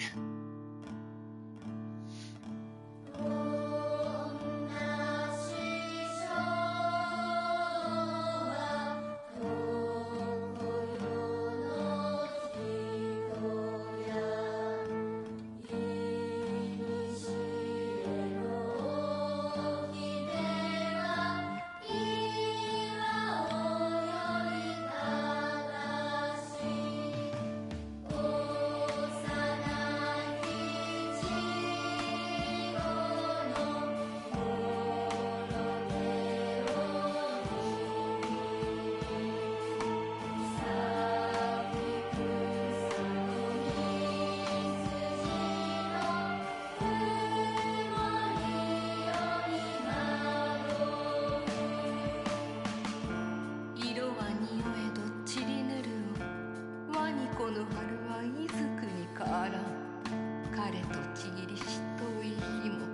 ちぎりし遠い日も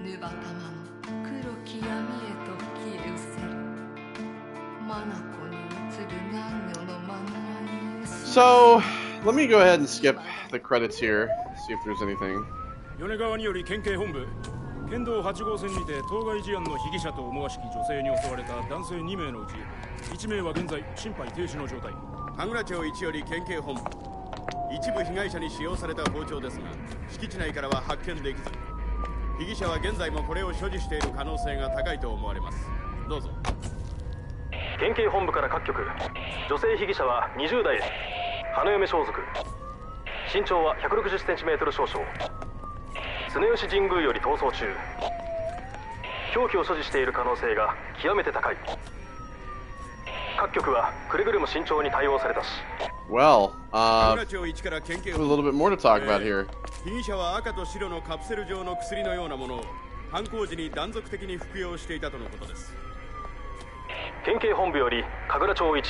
ぬばたまの黒き闇へと消え失せる眼に映る何女のままに So, let me go ahead and skip the credits here, see if there's anything. 米川により県警本部県道8号線にて当該事案の被疑者と思わしき女性に襲われた男性2名のうち1名は現在心肺停止の状態。神楽町1より県警本部、一部被害者に使用された包丁ですが敷地内からは発見できず、被疑者は現在もこれを所持している可能性が高いと思われます。どうぞ。県警本部から各局、女性被疑者は20代です。花嫁装束、身長は 160cm 少々、常吉神宮より逃走中、凶器を所持している可能性が極めて高い。各局はくれぐれも慎重に対応されたし。 Well, 神楽町1から県警 there's a 本部 little bit more to talk about here. 被疑者は赤と白のカプセル状の薬のようなものを犯行時に断続的に服用していたとのことです。県警本部より神楽町1、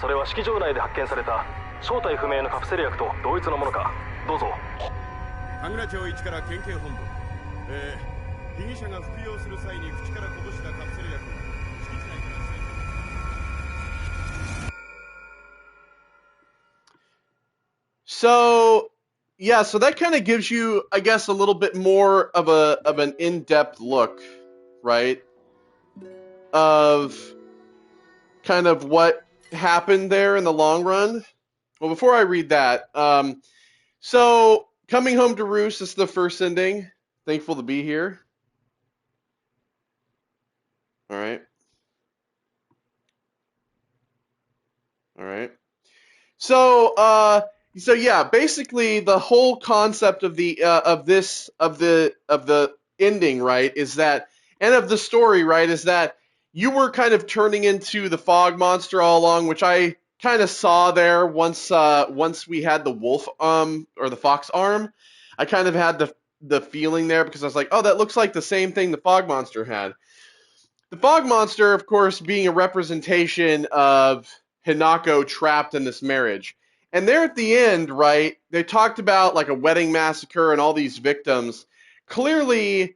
それは式場内で発見された正体不明のカプセル薬と同一のものか。どうぞ。神楽町1から県警本部、被疑者が服用する際に口からこぼしたカプセル薬を敷地内から採取。So, yeah, so that kind of gives you, I guess, a little bit more of an in-depth look, right, of kind of what happened there in the long run. Well, before I read that, so coming home to roost is the first ending. Thankful to be here. All right. So yeah, basically the whole concept of the ending, right, is that, and of the story, right, is that you were kind of turning into the fog monster all along, which I kind of saw there once we had the wolf or the fox arm. I kind of had the feeling there because I was like, oh, that looks like the same thing the fog monster had. The fog monster, of course, being a representation of Hinako trapped in this marriage. And there at the end, right, they talked about like a wedding massacre and all these victims. Clearly,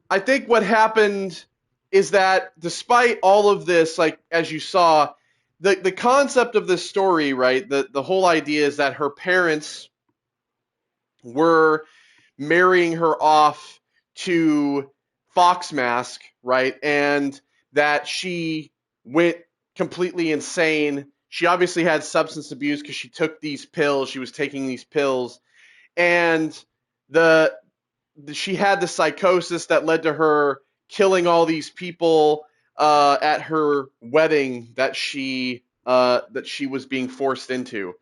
I think what happened is that despite all of this, like as you saw, the concept of this story, right, the whole idea is that her parents were marrying her off to Fox Mask, right, and that she went completely insane. She obviously had substance abuse because she took these pills. She was taking these pills, and she had the psychosis that led to her killing all these people at her wedding that she was being forced into,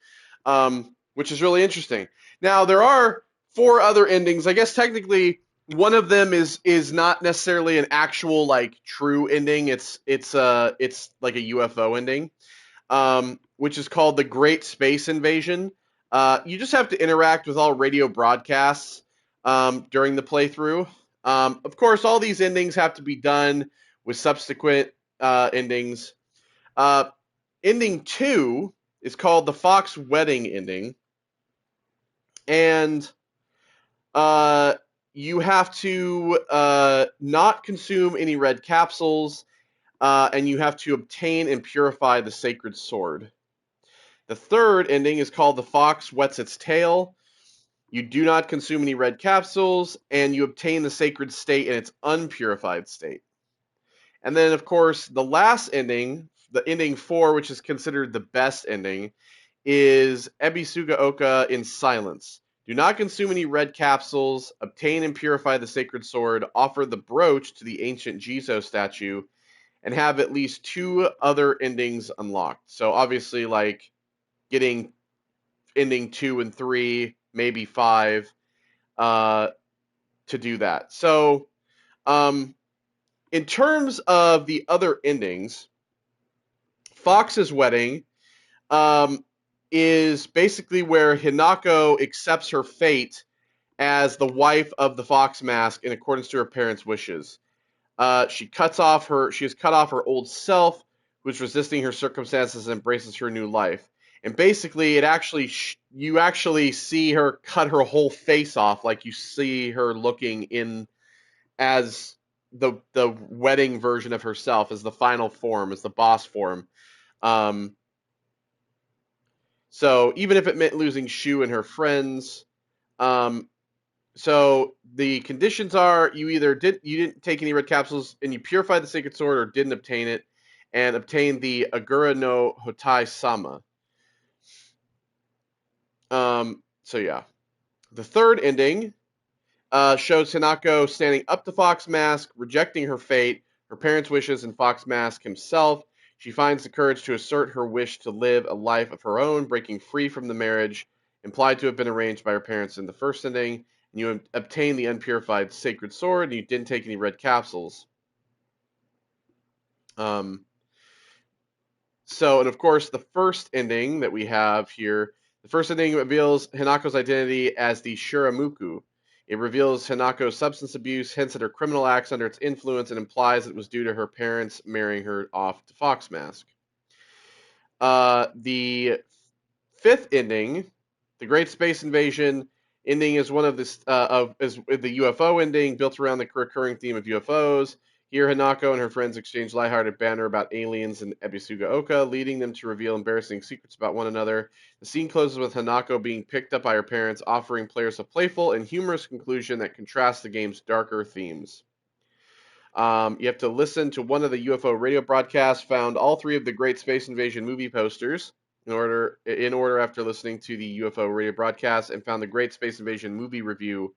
which is really interesting. Now there are 4 other endings. I guess technically one of them is not necessarily an actual like true ending. It's like a UFO ending. Which is called the Great Space Invasion. You just have to interact with all radio broadcasts during the playthrough. Of course, all these endings have to be done with subsequent endings. Ending 2 is called the Fox Wedding ending. And you have to not consume any red capsules, and you have to obtain and purify the sacred sword. The third ending is called The Fox Wets Its Tail. You do not consume any red capsules, and you obtain the sacred state in its unpurified state. And then, of course, the last ending, the ending 4, which is considered the best ending, is Ebisugaoka in silence. Do not consume any red capsules, obtain and purify the sacred sword, offer the brooch to the ancient Jizo statue, and have at least 2 other endings unlocked. So obviously, like, getting ending 2 and 3, maybe 5, to do that. So, in terms of the other endings, Fox's Wedding is basically where Hinako accepts her fate as the wife of the Fox Mask in accordance to her parents' wishes. She has cut off her old self, who's resisting her circumstances and embraces her new life. and basically it actually you actually see her cut her whole face off, like you see her looking in as the wedding version of herself, as the final form, as the boss form. So even if it meant losing Shu and her friends, so the conditions are you didn't take any red capsules and you purified the sacred sword or didn't obtain it, and obtained the Agura no Hotai Sama. So yeah, the third ending shows Hinako standing up to Fox Mask, rejecting her fate, her parents' wishes, and Fox Mask himself. She finds the courage to assert her wish to live a life of her own, breaking free from the marriage implied to have been arranged by her parents in the first ending. And you obtain the unpurified sacred sword, and you didn't take any red capsules. So, and of course, the first ending that we have here, the first ending reveals Hinako's identity as the Shiramuku. It reveals Hinako's substance abuse, hints at her criminal acts under its influence, and implies it was due to her parents marrying her off to Fox Mask. The fifth ending, the Great Space Invasion ending, is one of the the UFO ending, built around the recurring theme of UFOs. Here, Hinako and her friends exchange lighthearted banter about aliens in Ebisugaoka, leading them to reveal embarrassing secrets about one another. The scene closes with Hinako being picked up by her parents, offering players a playful and humorous conclusion that contrasts the game's darker themes. You have to listen to one of the UFO radio broadcasts, found all three of the Great Space Invasion movie posters in order after listening to the UFO radio broadcast, and found the Great Space Invasion movie review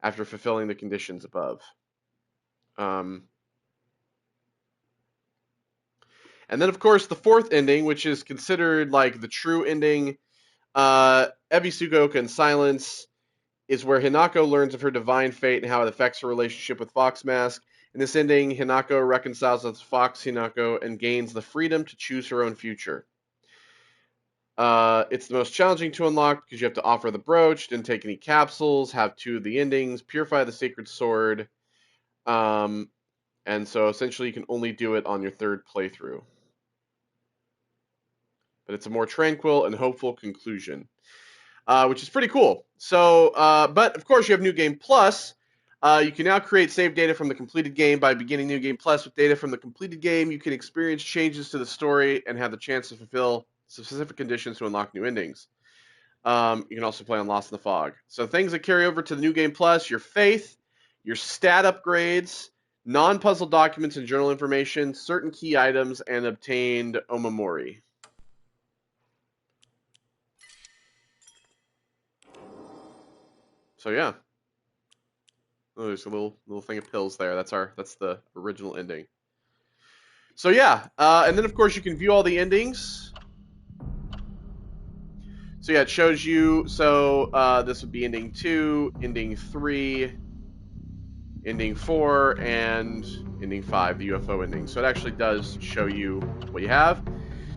after fulfilling the conditions above. And then, of course, the fourth ending, which is considered like the true ending, Ebisugaoka in Silence, is where Hinako learns of her divine fate and how it affects her relationship with Fox Mask. In this ending, Hinako reconciles with Fox Hinako and gains the freedom to choose her own future. It's the most challenging to unlock because you have to offer the brooch, didn't take any capsules, have two of the endings, purify the sacred sword, and so essentially you can only do it on your third playthrough. But it's a more tranquil and hopeful conclusion, which is pretty cool. So, but of course you have New Game Plus. You can now create save data from the completed game. By beginning New Game Plus with data from the completed game, you can experience changes to the story and have the chance to fulfill specific conditions to unlock new endings. You can also play on Lost in the Fog. So things that carry over to the New Game Plus: your faith, your stat upgrades, non-puzzle documents and journal information, certain key items, and obtained omamori. So yeah. Oh, there's a little thing of pills there. That's the original ending. So yeah, and then of course you can view all the endings. So yeah, it shows you. So this would be ending 2, ending 3, ending 4, and ending 5, the UFO ending. So it actually does show you what you have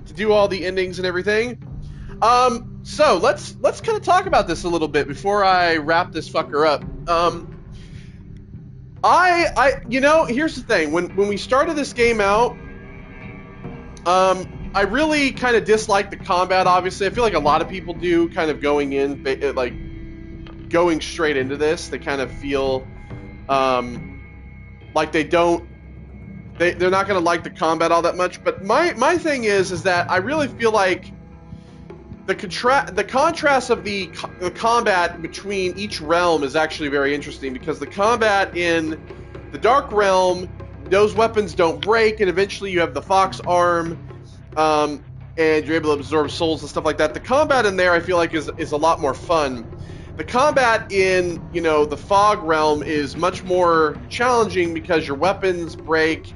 to do all the endings and everything. So let's kind of talk about this a little bit before I wrap this fucker up. Here's the thing. When we started this game out, I really kind of disliked the combat, obviously. I feel like a lot of people do, kind of going straight into this. They kind of feel like they're not going to like the combat all that much. But my thing is that I really feel like the contrast of the combat between each realm is actually very interesting, because the combat in the Dark Realm, those weapons don't break, and eventually you have the Fox arm, and you're able to absorb souls and stuff like that. The combat in there, I feel like, is a lot more fun. The combat in, the Fog Realm is much more challenging because your weapons break,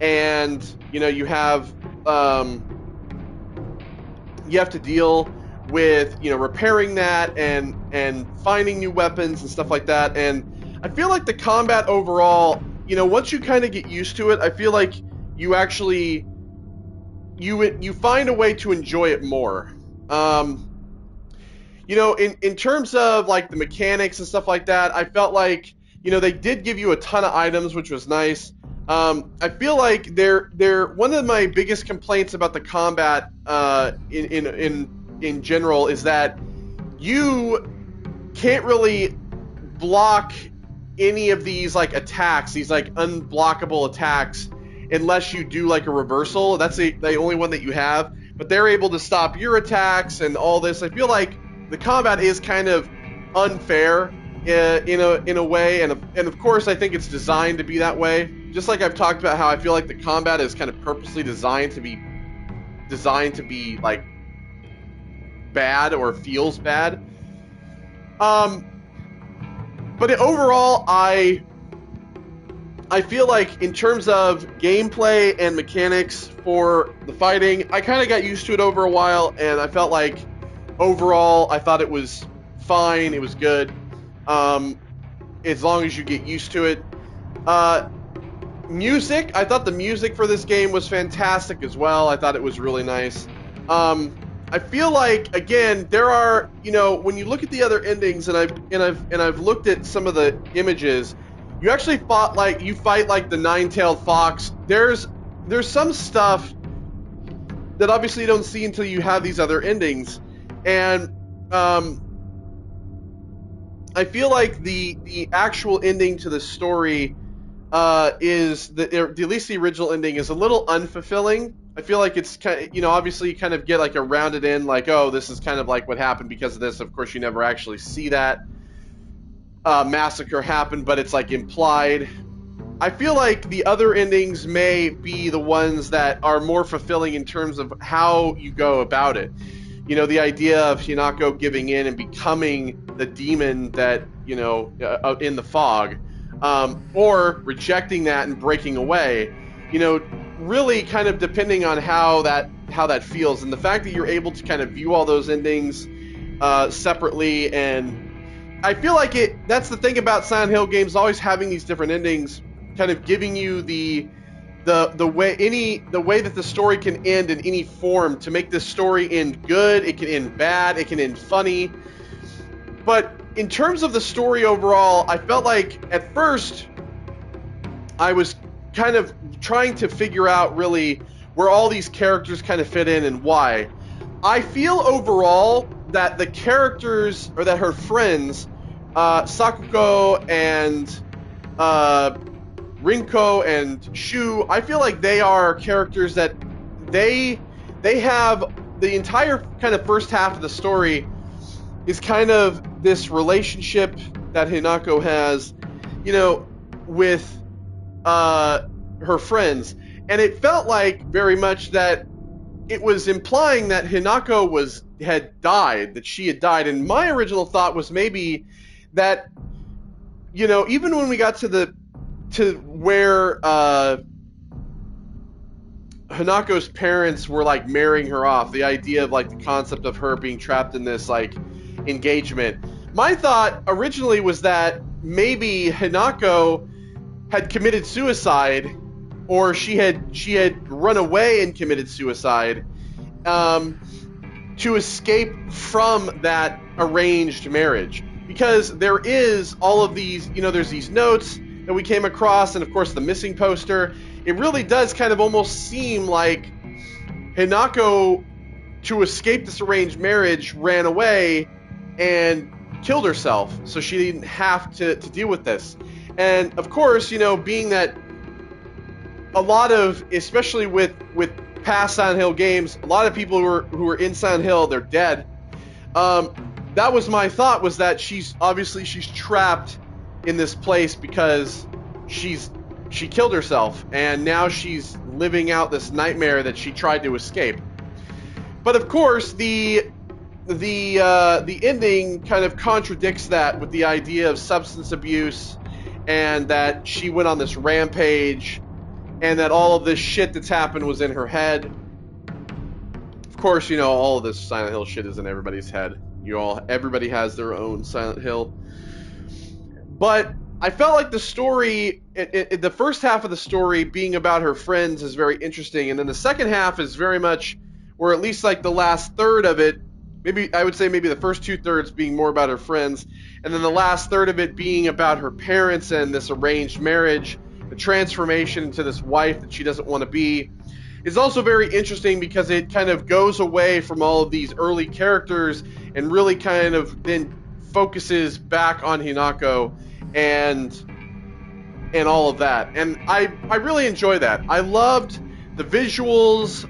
and, you have to deal with, repairing that and finding new weapons and stuff like that. And I feel like the combat overall, once you kind of get used to it, I feel like you actually you find a way to enjoy it more. In terms of like the mechanics and stuff like that, I felt like, they did give you a ton of items, which was nice. I feel like they're one of my biggest complaints about the combat in in general is that you can't really block any of these like attacks, these like unblockable attacks, unless you do like a reversal. That's the only one that you have. But they're able to stop your attacks and all this. I feel like the combat is kind of unfair in a way, and of course I think it's designed to be that way. Just like I've talked about how I feel like the combat is kind of purposely designed to be like bad or feels bad. But overall, I feel like in terms of gameplay and mechanics for the fighting, I kind of got used to it over a while, and I felt like overall I thought it was fine. It was good, as long as you get used to it. Music, I thought the music for this game was fantastic as well. I thought it was really nice. I feel like, again, there are, when you look at the other endings, and I've looked at some of the images, you actually fight like the nine-tailed fox. There's some stuff that obviously you don't see until you have these other endings, and I feel like the actual ending to the story is at least the original ending is a little unfulfilling. I feel like it's kind of, obviously you kind of get like a rounded in, like, oh, this is kind of like what happened because of this. Of course, you never actually see that massacre happen, but it's like implied. I feel like the other endings may be the ones that are more fulfilling in terms of how you go about it. The idea of Hinako giving in and becoming the demon that, in the fog, or rejecting that and breaking away, really kind of depending on how that feels. And the fact that you're able to kind of view all those endings separately, and I feel like that's the thing about Silent Hill games, always having these different endings, kind of giving you the way that the story can end in any form. To make this story end good, it can end bad, it can end funny. But in terms of the story overall, I felt like at first I was kind of trying to figure out really where all these characters kind of fit in and why. I feel overall that the characters, or that her friends, Sakuko and Rinko and Shu, I feel like they are characters that they have the entire kind of first half of the story is kind of this relationship that Hinako has, with her friends. And it felt like very much that it was implying that Hinako had died, that she had died. And my original thought was maybe that, even when we got to where Hanako's parents were like marrying her off, the idea of like the concept of her being trapped in this like engagement, my thought originally was that maybe Hinako had committed suicide, or she had run away and committed suicide to escape from that arranged marriage. Because there is all of these, there's these notes that we came across, and of course the missing poster. It really does kind of almost seem like Hinako, to escape this arranged marriage, ran away and killed herself so she didn't have to deal with this. And of course, being that a lot of, especially with past Silent Hill games, a lot of people who are in Silent Hill, they're dead. That was my thought, was that she's trapped in this place because she killed herself, and now she's living out this nightmare that she tried to escape. But of course, the ending kind of contradicts that with the idea of substance abuse, and that she went on this rampage, and that all of this shit that's happened was in her head. Of course, all of this Silent Hill shit is in everybody's head. Everybody has their own Silent Hill. But I felt like the story, the first half of the story being about her friends, is very interesting, and then the second half is very much, or at least like the last third of it, maybe I would say maybe the first 2/3 being more about her friends, and then the last third of it being about her parents and this arranged marriage, the transformation into this wife that she doesn't want to be. is also very interesting because it kind of goes away from all of these early characters and really kind of then focuses back on Hinako and all of that. And I really enjoy that. I loved the visuals.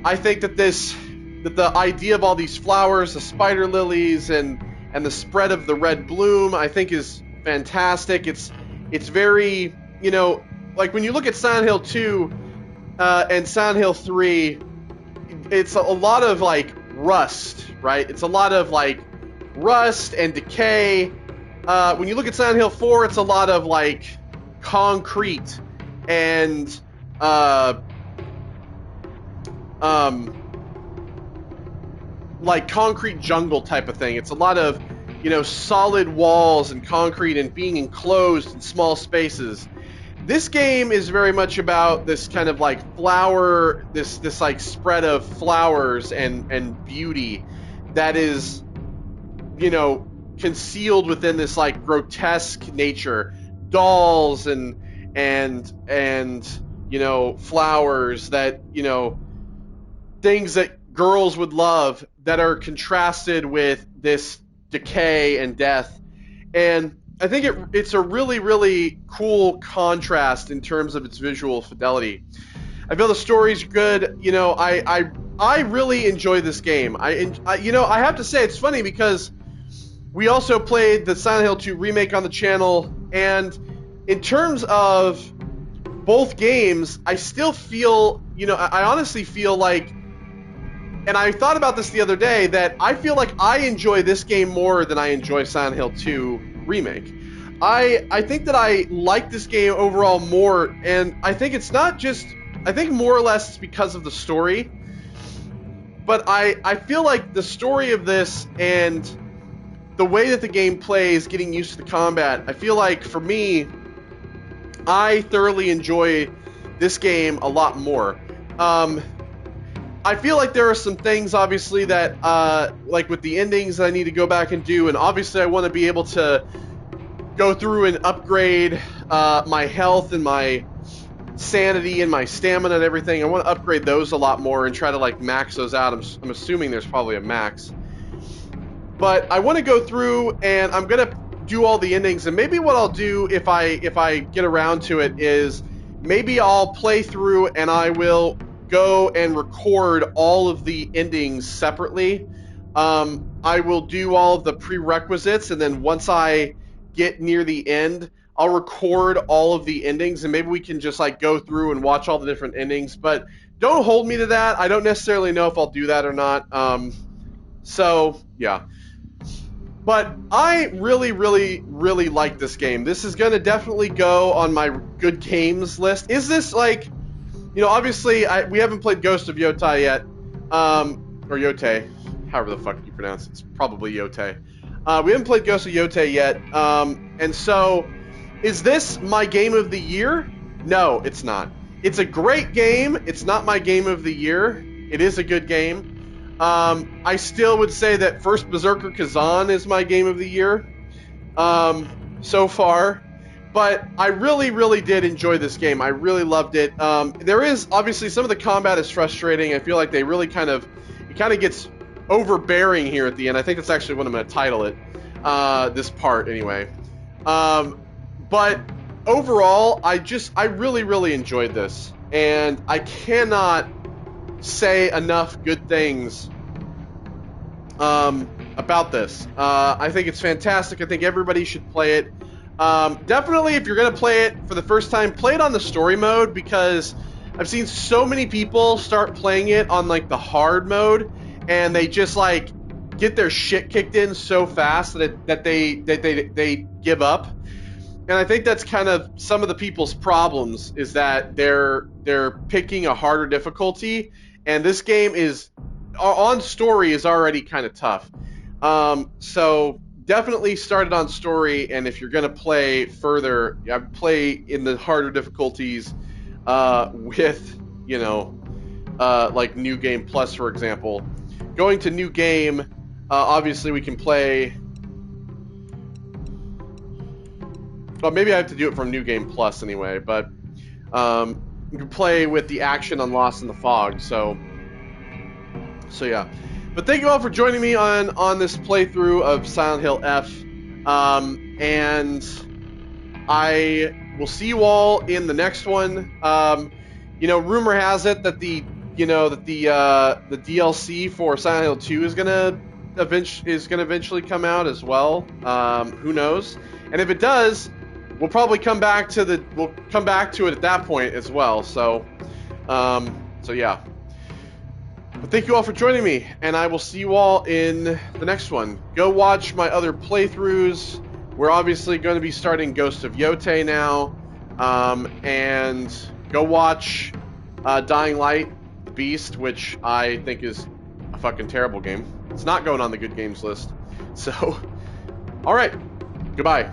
I think that the idea of all these flowers, the spider lilies, and the spread of the red bloom, I think is fantastic. It's very, you know, like when you look at Silent Hill 2 and Silent Hill 3, it's a lot of like rust, right? It's a lot of like rust and decay. When you look at Silent Hill 4, it's a lot of like concrete and like concrete jungle type of thing. It's a lot of, you know, solid walls and concrete and being enclosed in small spaces. This game is very much about this kind of like flower, this like spread of flowers and beauty that is, you know, concealed within this like grotesque nature. Dolls and you know, flowers that, you know, things that girls would love that are contrasted with this decay and death. And I think it's a really, really cool contrast in terms of its visual fidelity. I feel the story's good. You know, I really enjoy this game. You know, I have to say it's funny because we also played the Silent Hill 2 remake on the channel, and in terms of both games, I still feel, you know, I honestly feel like, and I thought about this the other day, that I feel like I enjoy this game more than I enjoy Silent Hill 2 remake. I think that I like this game overall more, and I think it's not just, I think more or less it's because of the story, but I feel like the story of this and the way that the game plays, getting used to the combat, I feel like for me, I thoroughly enjoy this game a lot more. I feel like there are some things, obviously, that, like with the endings, I need to go back and do, and obviously I want to be able to go through and upgrade my health and my sanity and my stamina and everything. I want to upgrade those a lot more and try to, like, max those out. I'm assuming there's probably a max. But I want to go through, and I'm going to do all the endings, and maybe what I'll do if I get around to it is maybe I'll play through and I will go and record all of the endings separately. I will do all of the prerequisites, and then once I get near the end, I'll record all of the endings, and maybe we can just like go through and watch all the different endings. But don't hold me to that. I don't necessarily know if I'll do that or not. So yeah. But I really, really, really like this game. This is going to definitely go on my good games list. Is this like, you know, obviously we haven't played Ghost of Yotai yet, or Yotei, however the fuck you pronounce it. It's probably Yotei. We haven't played Ghost of Yotei yet, and so is this my game of the year? No, it's not. It's a great game. It's not my game of the year. It is a good game. I still would say that First Berserker Kazan is my game of the year so far, but I really, really did enjoy this game. I really loved it. There is, obviously, some of the combat is frustrating. I feel like they really it kind of gets overbearing here at the end. I think that's actually what I'm going to title it, this part anyway. But overall, I really, really enjoyed this, and I cannot say enough good things about this. I think it's fantastic. I think everybody should play it. Definitely, if you're going to play it for the first time, play it on the story mode, because I've seen so many people start playing it on like the hard mode, and they just like get their shit kicked in so fast that they give up. And I think that's kind of some of the people's problems, is that they're picking a harder difficulty, and this game is on story is already kind of tough. So definitely start it on story, and if you're gonna play further, play in the harder difficulties with, you know, like New Game Plus, for example. Going to New Game, obviously we can play. Well, maybe I have to do it from New Game Plus anyway, but you can play with the action on Lost in the Fog. So yeah. But thank you all for joining me on this playthrough of Silent Hill F. And I will see you all in the next one. Rumor has it that the DLC for Silent Hill 2 is gonna eventually come out as well. Who knows? And if it does, we'll probably come back to it at that point as well. So yeah. But thank you all for joining me, and I will see you all in the next one. Go watch my other playthroughs. We're obviously going to be starting Ghost of Yote now, and go watch Dying Light Beast, which I think is a fucking terrible game. It's not going on the good games list. So, all right, goodbye.